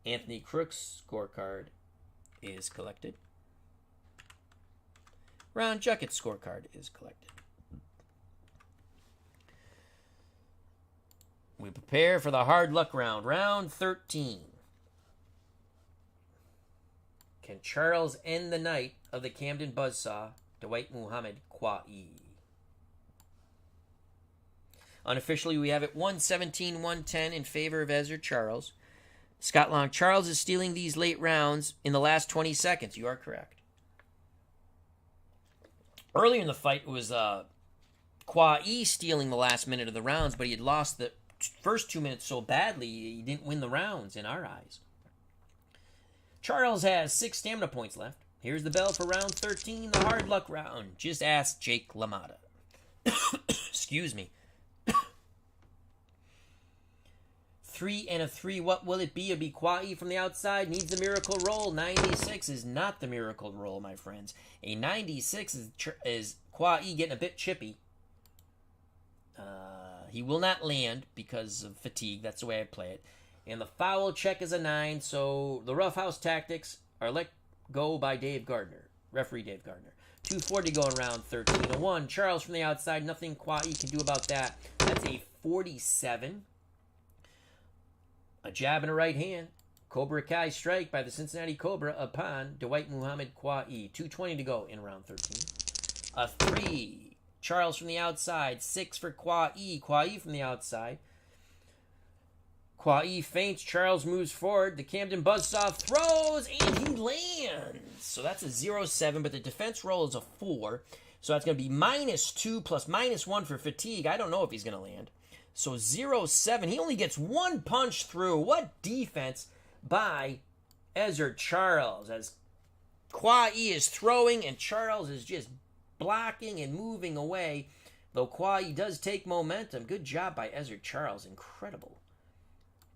Anthony Crook's scorecard is collected. Ron Juckett's scorecard is collected. We prepare for the hard luck round, round 13. Can Charles end the night of the Camden Buzzsaw, Dwight Muhammad Qawi? Unofficially, we have it 117-110 in favor of Ezzard Charles. Scott Long, Charles is stealing these late rounds in the last 20 seconds. You are correct. Earlier in the fight, it was Qawi stealing the last minute of the rounds, but he had lost the first 2 minutes so badly, he didn't win the rounds in our eyes. Charles has 6 stamina points left. Here's the bell for round 13, the hard luck round. Just ask Jake LaMotta. Excuse me. 3 and a 3. What will it be? It'll be Qawi from the outside. Needs the miracle roll. 96 is not the miracle roll, my friends. A 96 is Qawi getting a bit chippy. He will not land because of fatigue. That's the way I play it. And the foul check is a 9, so the roughhouse tactics are let go by Dave Gardner, referee Dave Gardner. 2:40 going round 13-1. Charles from the outside, nothing Qawi can do about that. That's a 47. A jab and a right hand. Cobra Kai strike by the Cincinnati Cobra upon Dwight Muhammad Qawi. 2:20 to go in round 13. A 3. Charles from the outside. 6 for Qawi. Qawi from the outside. Qawi feints. Charles moves forward. The Camden Buzzsaw throws, and he lands. So that's a 0-7, but the defense roll is a 4. So that's going to be -2 plus -1 for fatigue. I don't know if he's going to land. So 0-7. He only gets 1 punch through. What defense by Ezzard Charles, as Qawi is throwing and Charles is just blocking and moving away. Though Qawi does take momentum. Good job by Ezzard Charles. Incredible.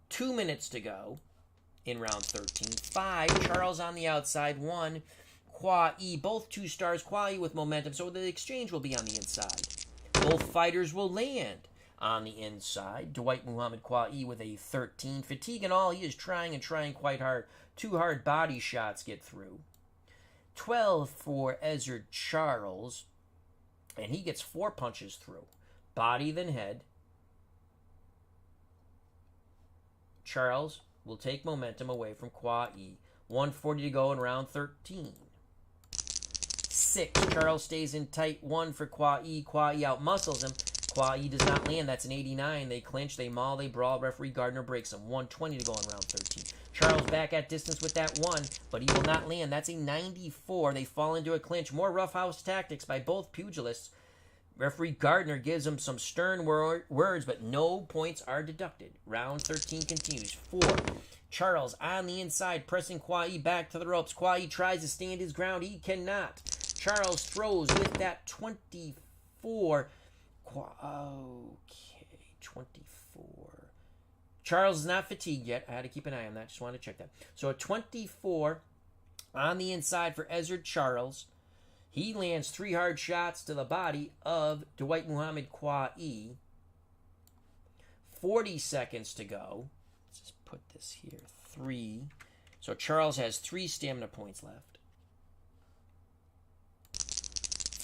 2 minutes to go in round 13. 5. Charles on the outside. 1. Qawi. Both 2 stars. Qawi with momentum. So the exchange will be on the inside. Both fighters will land on the inside. Dwight Muhammad Qawi with a 13. Fatigue and all, he is trying and trying quite hard. 2 hard body shots get through. 12 for Ezzard Charles. And he gets 4 punches through. Body then head. Charles will take momentum away from Qawi. 1:40 to go in round 13. 6. Charles stays in tight. 1 for Qawi. Qawi outmuscles him. Qawi does not land. That's an 89. They clinch, they maul, they brawl. Referee Gardner breaks him. 1:20 to go in round 13. Charles back at distance with that 1, but he will not land. That's a 94. They fall into a clinch. More roughhouse tactics by both pugilists. Referee Gardner gives him some stern words, but no points are deducted. Round 13 continues. 4. Charles on the inside, pressing Qawi back to the ropes. Qawi tries to stand his ground. He cannot. Charles throws with that 24. Okay, 24. Charles is not fatigued yet. I had to keep an eye on that. Just wanted to check that. So a 24 on the inside for Ezzard Charles. He lands 3 hard shots to the body of Dwight Muhammad Qawi. 40 seconds to go. Let's just put this here. 3. So Charles has 3 stamina points left.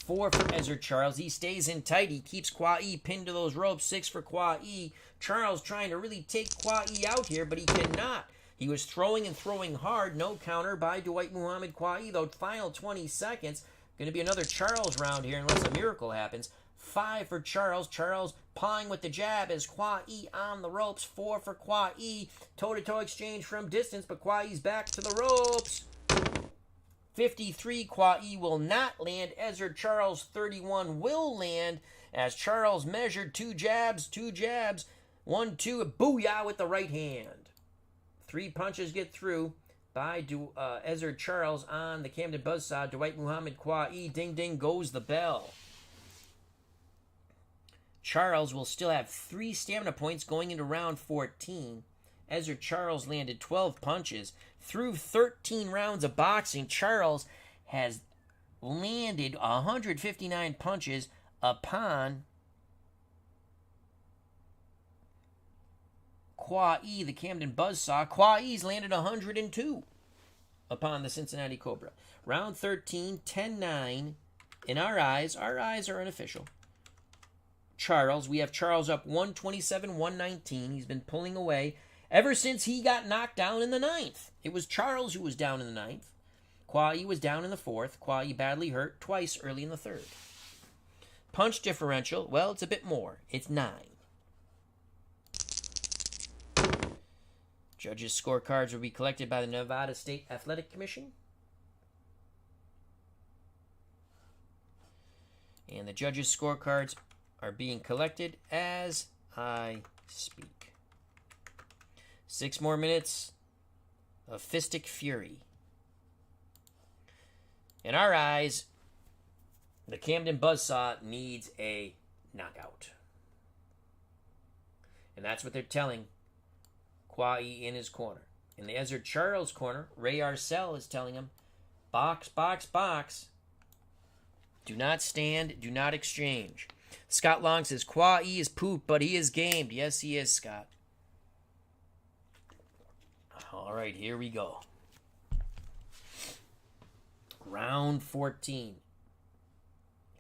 4 for Ezzard Charles. He stays in tight. He keeps Qawi pinned to those ropes. 6 for Qawi. Charles trying to really take Qawi out here, but he cannot. He was throwing and throwing hard. No counter by Dwight Muhammad Qawi, though. Final 20 seconds. Going to be another Charles round here unless a miracle happens. 5 for Charles. Charles pawing with the jab as Qawi on the ropes. 4 for Qawi. Toe-to-toe exchange from distance, but Qawi's back to the ropes. 53, Qawi will not land. Ezzard Charles, 31, will land as Charles measured 2 jabs, 2 jabs. 1, 2, booyah with the right hand. 3 punches get through by Ezzard Charles on the Camden Buzzsaw. Dwight Muhammad Qawi, ding ding goes the bell. Charles will still have 3 stamina points going into round 14. Ezzard Charles landed 12 punches. Through 13 rounds of boxing, Charles has landed 159 punches upon Qawi, the Camden Buzzsaw. Qawi's landed 102 upon the Cincinnati Cobra. Round 13, 10-9. In our eyes are unofficial. Charles, we have Charles up 127-119. He's been pulling away ever since he got knocked down in the 9th. It was Charles who was down in the 9th. Qawi was down in the 4th. Qawi badly hurt twice early in the 3rd. Punch differential, well, it's a bit more. It's 9. Judges' scorecards will be collected by the Nevada State Athletic Commission. And the judges' scorecards are being collected as I speak. 6 more minutes of fistic fury. In our eyes, the Camden Buzzsaw needs a knockout. And that's what they're telling Qawi in his corner. In the Ezzard Charles corner, Ray Arcel is telling him, box, box, box. Do not stand, do not exchange. Scott Long says, Qawi is poop, but he is gamed. Yes, he is, Scott. All right, here we go. Round 14.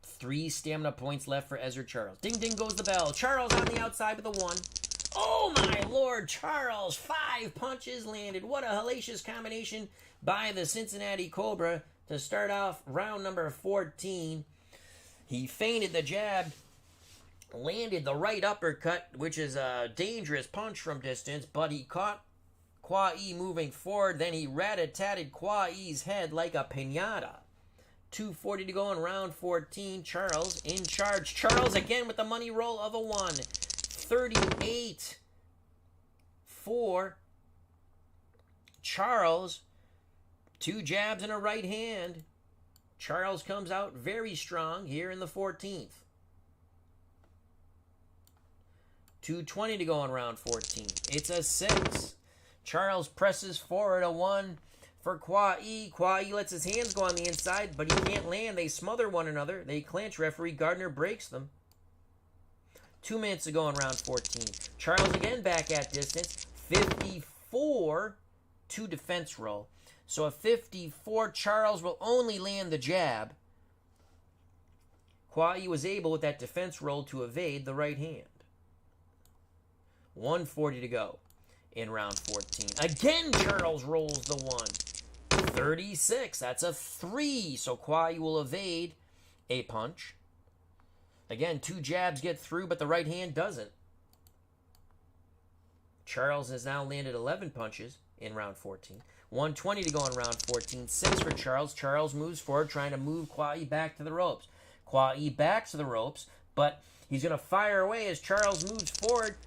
3 stamina points left for Ezzard Charles. Ding, ding goes the bell. Charles on the outside with a 1. Oh, my Lord, Charles. 5 punches landed. What a hellacious combination by the Cincinnati Cobra to start off round number 14. He feinted the jab, landed the right uppercut, which is a dangerous punch from distance, but he caught Qawi moving forward. Then he rat-a-tatted Qawi's head like a piñata. 2:40 to go in round 14. Charles in charge. Charles again with the money roll of a 1. 38 for Charles. 2 jabs and a right hand. Charles comes out very strong here in the 14th. 2:20 to go in round 14. It's a 6. Charles presses forward, a 1 for Qawi. Qawi lets his hands go on the inside, but he can't land. They smother one another. They clinch. Referee Gardner breaks them. 2 minutes to go in round 14. Charles again back at distance. 54 to defense roll. So a 54, Charles will only land the jab. Qawi was able with that defense roll to evade the right hand. 1:40 to go in round 14. Again, Charles rolls the 1. 36, that's a 3. So Qawi will evade a punch. Again, 2 jabs get through, but the right hand doesn't. Charles has now landed 11 punches in round 14. 1:20 to go in round 14. 6 for Charles. Charles moves forward, trying to move Qawi back to the ropes. Qawi back to the ropes, but he's going to fire away as Charles moves forward.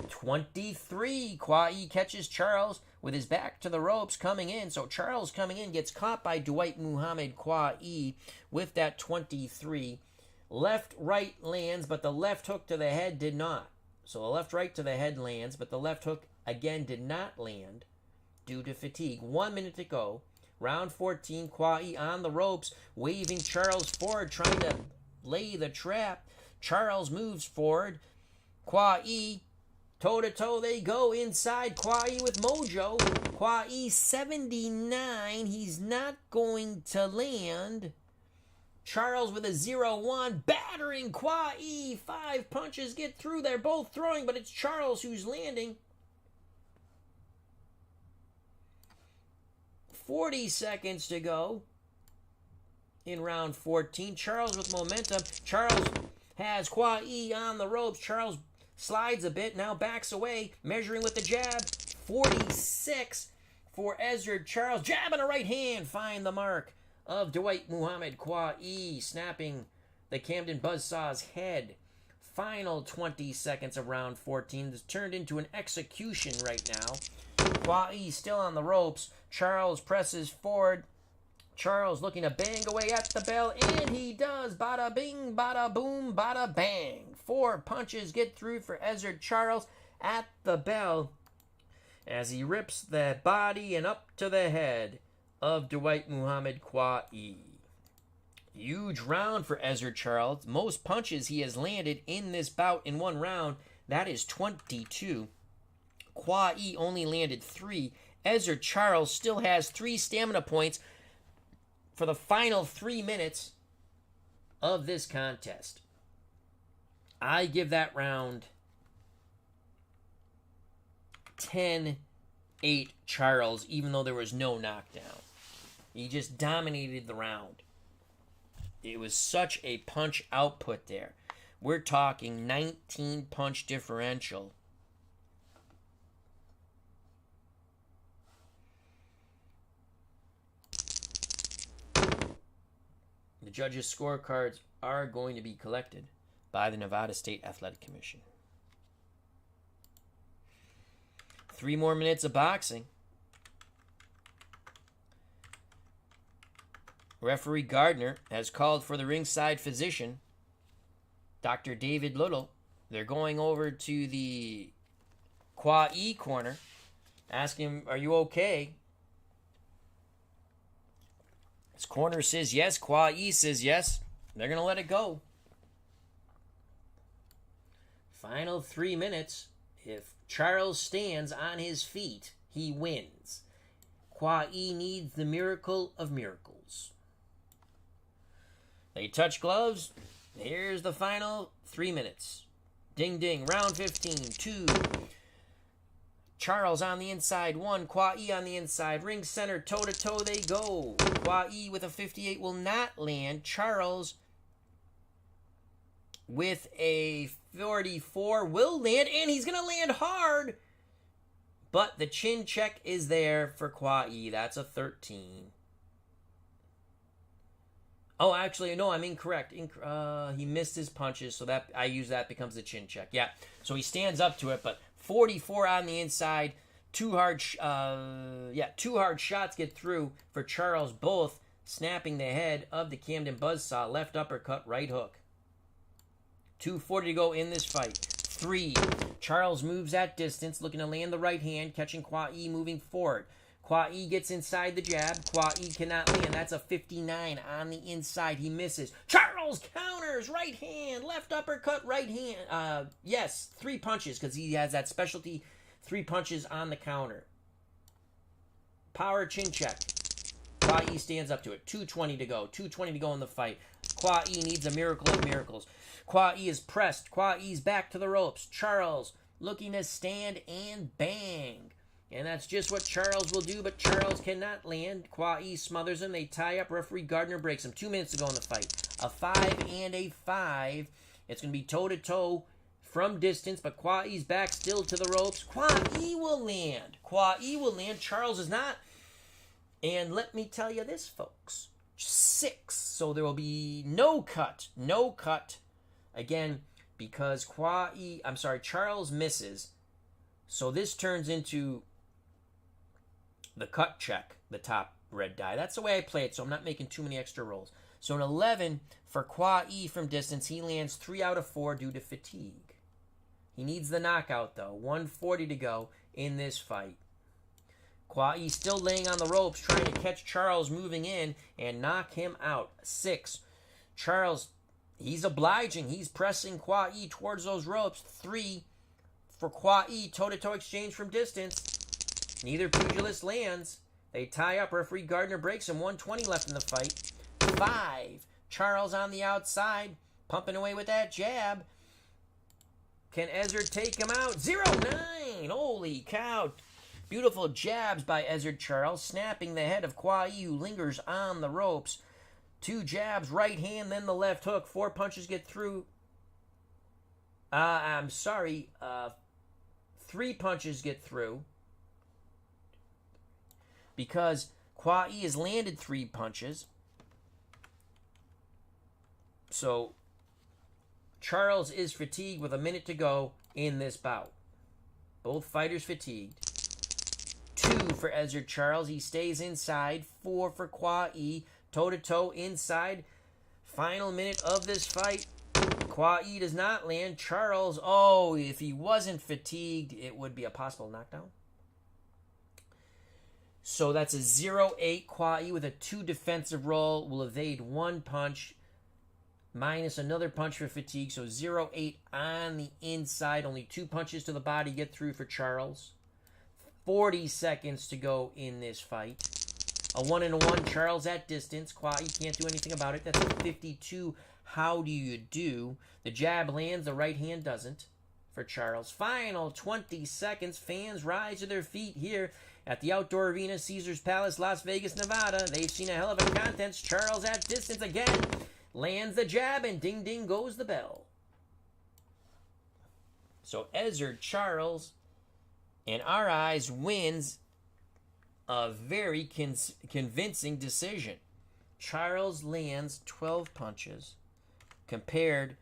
23. Qawi catches Charles with his back to the ropes coming in. So Charles coming in gets caught by Dwight Muhammad Qawi with that 23. Left, right lands, but the left hook to the head did not. So the left, right to the head lands, but the left hook again did not land due to fatigue. 1 minute to go. Round 14, Qawi on the ropes, waving Charles forward, trying to lay the trap. Charles moves forward. Qawi, toe-to-toe they go inside. Qawi with mojo. Qawi 79. He's not going to land. Charles with a 0-1, battering Qawi. 5 punches get through. They're both throwing, but it's Charles who's landing. 40 seconds to go in round 14. Charles with momentum. Charles has Qawi on the ropes. Charles slides a bit, now backs away, measuring with the jab. 46 for Ezzard. Charles, jab and a right hand, find the mark of Dwight Muhammad Qawi, snapping the Camden Buzzsaw's head. Final 20 seconds of round 14. This turned into an execution right now. Qawi still on the ropes. Charles presses forward. Charles looking to bang away at the bell, and he does. Bada bing, bada boom, bada bang. 4 punches get through for Ezzard. Charles at the bell as he rips the body and up to the head of Dwight Muhammad Qawi. Huge round for Ezzard Charles. Most punches he has landed in this bout in one round. That is 22. Qawi only landed 3. Ezzard Charles still has 3 stamina points for the final 3 minutes of this contest. I give that round 10-8 Charles, even though there was no knockdown. He just dominated the round. It was such a punch output there. We're talking 19 punch differential. The judges' scorecards are going to be collected by the Nevada State Athletic Commission. 3 more minutes of boxing. Referee Gardner has called for the ringside physician, Dr. David Little. They're going over to the Qawi corner, asking him, "Are you okay?" His corner says yes. Qawi says yes. They're going to let it go. Final 3 minutes. If Charles stands on his feet, he wins. Qawi needs the miracle of miracles. They touch gloves. Here's the final 3 minutes. Ding, ding. Round 15. 2. Charles on the inside. 1. Qawi on the inside. Ring center. Toe-to-toe they go. Qawi with a 58 will not land. Charles with a 44 will land. And he's going to land hard. But the chin check is there for Qawi. That's a 13. Oh, actually, no, I'm incorrect. He missed his punches, so that I use that becomes the chin check. Yeah, so he stands up to it, but 44 on the inside. 2 hard shots get through for Charles, both snapping the head of the Camden Buzzsaw. Left uppercut, right hook. 2:40 to go in this fight. 3. Charles moves at distance, looking to land the right hand, catching Qawi moving forward. Qawi gets inside the jab. Qawi cannot land. That's a 59 on the inside. He misses. Charles counters. Right hand. Left uppercut. Right hand. Yes, 3 punches because he has that specialty 3 punches on the counter. Power chin check. Qawi stands up to it. 2:20 to go. 2:20 to go in the fight. Qawi needs a miracle of miracles. Qawi is pressed. Qawi's back to the ropes. Charles looking to stand and bang. And that's just what Charles will do, but Charles cannot land. Qawi smothers him. They tie up. Referee Gardner breaks him. 2 minutes to go in the fight. A 5 and a 5. It's going to be toe-to-toe from distance, but Qawi's back still to the ropes. Qawi will land. Qawi will land. Charles is not. And let me tell you this, folks. 6. So there will be no cut. No cut. Again, because Charles misses. So this turns into the cut check, the top red die. That's the way I play it, so I'm not making too many extra rolls. So an 11 for Qawi from distance. He lands 3 out of 4 due to fatigue. He needs the knockout, though. 140 to go in this fight. Qawi still laying on the ropes, trying to catch Charles moving in and knock him out. 6. Charles, he's obliging. He's pressing Qawi towards those ropes. 3 for Qawi. Toe-to-toe exchange from distance. Neither pugilist lands. They tie up. Referee Gardner breaks him. 120 left in the fight. 5. Charles on the outside, pumping away with that jab. Can Ezzard take him out? 0-9. Holy cow. Beautiful jabs by Ezzard Charles, snapping the head of Qawi, who lingers on the ropes. 2 jabs, right hand, then the left hook. 4 punches get through. I'm sorry. 3 punches get through. Because Qawi has landed 3 punches. So, Charles is fatigued with a minute to go in this bout. Both fighters fatigued. 2 for Ezzard Charles. He stays inside. 4 for Qawi. Toe-to-toe inside. Final minute of this fight. Qawi does not land. Charles, oh, if he wasn't fatigued, it would be a possible knockdown. So that's a 0-8. Qawi with a 2 defensive roll will evade 1 punch. Minus another punch for fatigue, so 0-8 on the inside. Only 2 punches to the body get through for Charles. 40 seconds to go in this fight. A 1-1, Charles at distance. Qawi can't do anything about it. That's a 52. How do you do? The jab lands, the right hand doesn't for Charles. Final 20 seconds. Fans rise to their feet here at the outdoor arena, Caesars Palace, Las Vegas, Nevada. They've seen a hell of a contest. Charles at distance again. Lands the jab, and ding, ding goes the bell. So Ezzard Charles, in our eyes, wins a very convincing decision. Charles lands 12 punches compared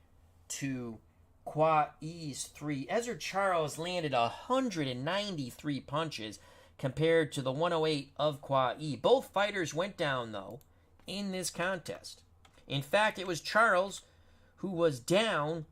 to Qawi's 3. Ezzard Charles landed 193 punches compared to the 108 of Qawi. Both fighters went down, though, in this contest. In fact, it was Charles who was down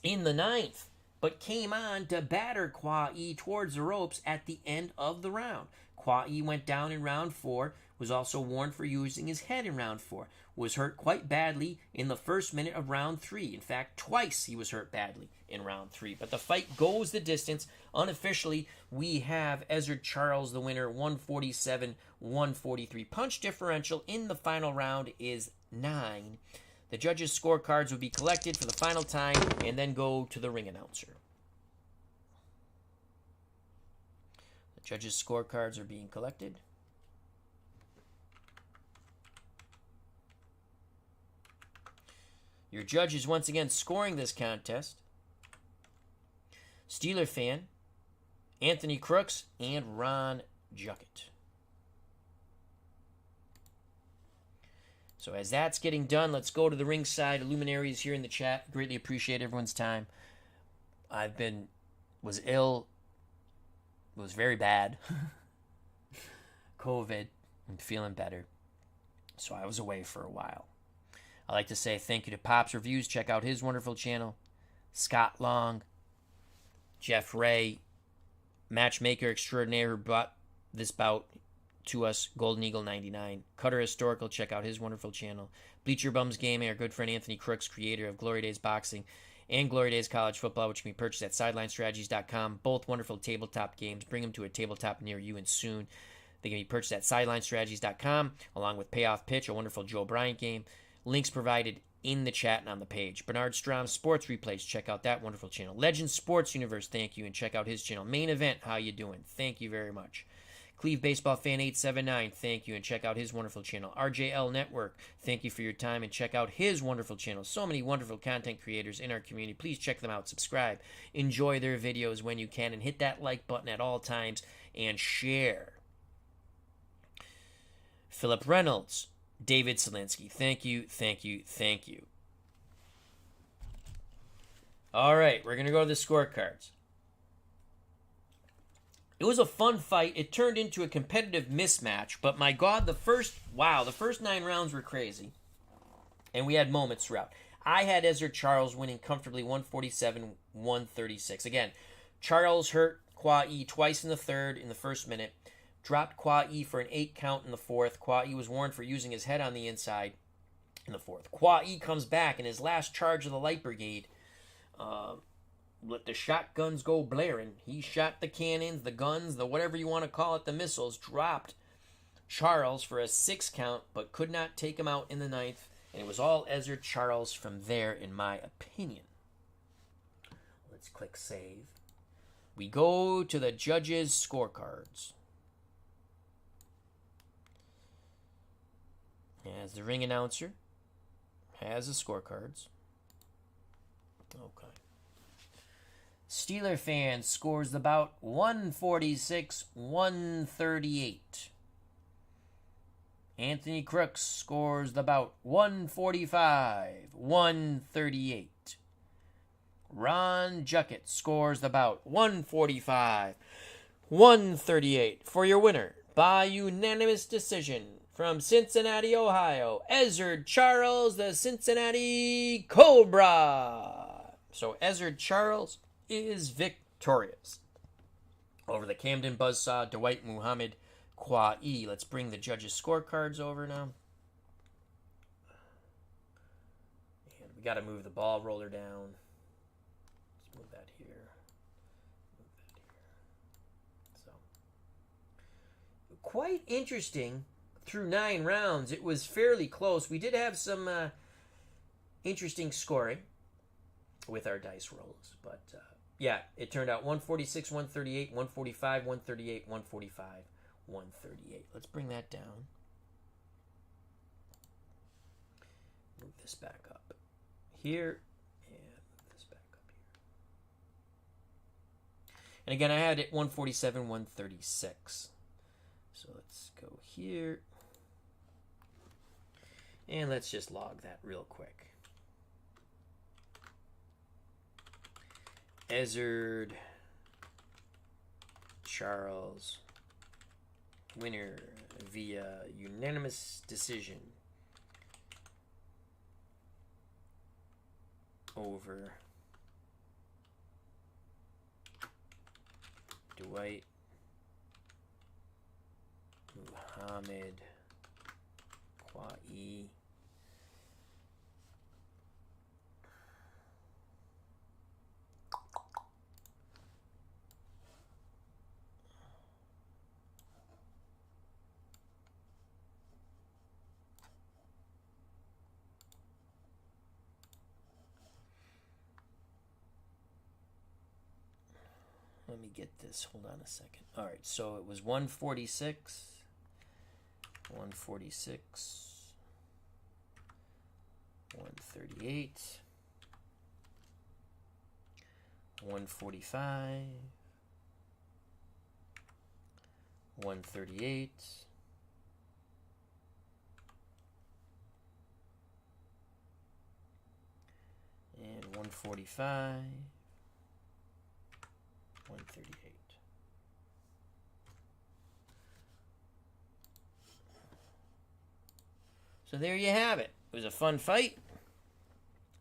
in the 9th, but came on to batter Qawi towards the ropes at the end of the round. Qawi went down in round 4, was also warned for using his head in round 4, was hurt quite badly in the first minute of round 3. In fact, twice he was hurt badly in round 3. But the fight goes the distance. Unofficially, we have Ezzard Charles the winner, 147-143. Punch differential in the final round is 9. The judges' scorecards will be collected for the final time and then go to the ring announcer. The judges' scorecards are being collected. Your judge is once again scoring this contest. Steeler fan, Anthony Crooks, and Ron Juckett. So as that's getting done, let's go to the ringside luminaries here in the chat. Greatly appreciate everyone's time. Was ill, was very bad. COVID, I'm feeling better. So I was away for a while. I'd like to say thank you to Pop's Reviews. Check out his wonderful channel. Scott Long, Jeff Ray, Matchmaker Extraordinaire, who brought this bout to us, GoldenEagle99. Cutter Historical, check out his wonderful channel. Bleacher Bums Gaming, our good friend Anthony Crooks, creator of Glory Days Boxing and Glory Days College Football, which can be purchased at SidelineStrategies.com. Both wonderful tabletop games. Bring them to a tabletop near you and soon. They can be purchased at SidelineStrategies.com, along with Payoff Pitch, a wonderful Joe Bryant game. Links provided in the chat and on the page. Bernard Strom's Sports Replays, check out that wonderful channel. Legends Sports Universe, thank you, and check out his channel. Main Event, how you doing? Thank you very much. Cleve Baseball Fan 879, thank you, and check out his wonderful channel. RJL Network, thank you for your time, and check out his wonderful channel. So many wonderful content creators in our community. Please check them out, subscribe, enjoy their videos when you can, and hit that like button at all times, and share. Philip Reynolds, David Selinsky, thank you, thank you, thank you. All right, we're going to go to the scorecards. It was a fun fight. It turned into a competitive mismatch, but my God, the first 9 rounds were crazy. And we had moments throughout. I had Ezzard Charles winning comfortably 147-136. Again, Charles hurt Qawi twice in the third in the first minute. Dropped Qawi for an 8 count in the fourth. Qawi was warned for using his head on the inside in the fourth. Qawi comes back in his last charge of the Light Brigade. Let the shotguns go blaring. He shot the cannons, the guns, the whatever you want to call it, the missiles. Dropped Charles for a 6 count, but could not take him out in the ninth. And it was all Ezzard Charles from there, in my opinion. Let's click save. We go to the judges' scorecards. As the ring announcer has the scorecards. Okay. Steeler fan scores the bout 146-138. Anthony Crooks scores the bout 145-138. Ron Juckett scores the bout 145-138. For your winner, by unanimous decision, from Cincinnati, Ohio, Ezzard Charles, the Cincinnati Cobra. So Ezzard Charles is victorious over the Camden Buzzsaw, Dwight Muhammad Qawi. Let's bring the judges' scorecards over now. And we got to move the ball roller down. Let's move that here. Move that here. So, quite interesting through 9 rounds. It was fairly close. We did have some interesting scoring with our dice rolls, but yeah, it turned out 146-138, 145-138, 145-138. Let's bring that down. Move this back up here, and move this back up here. And again, I had it 147-136. So let's go here. And let's just log that real quick. Ezzard Charles, winner via unanimous decision over Dwight Muhammad Qawi. Let me get this. Hold on a second. All right, so it was 146, 138, 145, 138, and 145. 138. So there you have it. It was a fun fight.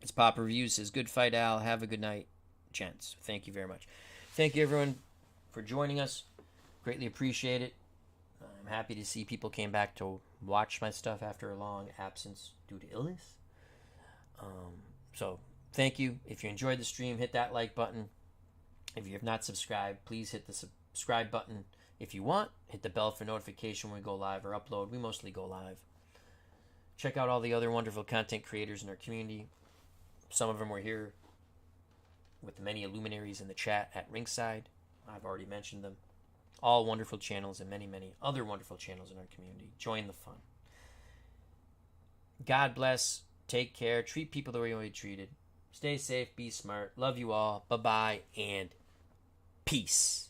As Pop Reviews says, good fight, Al. Have a good night, gents. Thank you very much. Thank you, everyone, for joining us. Greatly appreciate it. I'm happy to see people came back to watch my stuff after a long absence due to illness. So thank you. If you enjoyed the stream, hit that like button. If you have not subscribed, please hit the subscribe button. If you want, hit the bell for notification when we go live or upload. We mostly go live. Check out all the other wonderful content creators in our community. Some of them were here with the many luminaries in the chat at Ringside. I've already mentioned them. All wonderful channels and many, many other wonderful channels in our community. Join the fun. God bless. Take care. Treat people the way you want to be treated. Stay safe. Be smart. Love you all. Bye-bye. And peace.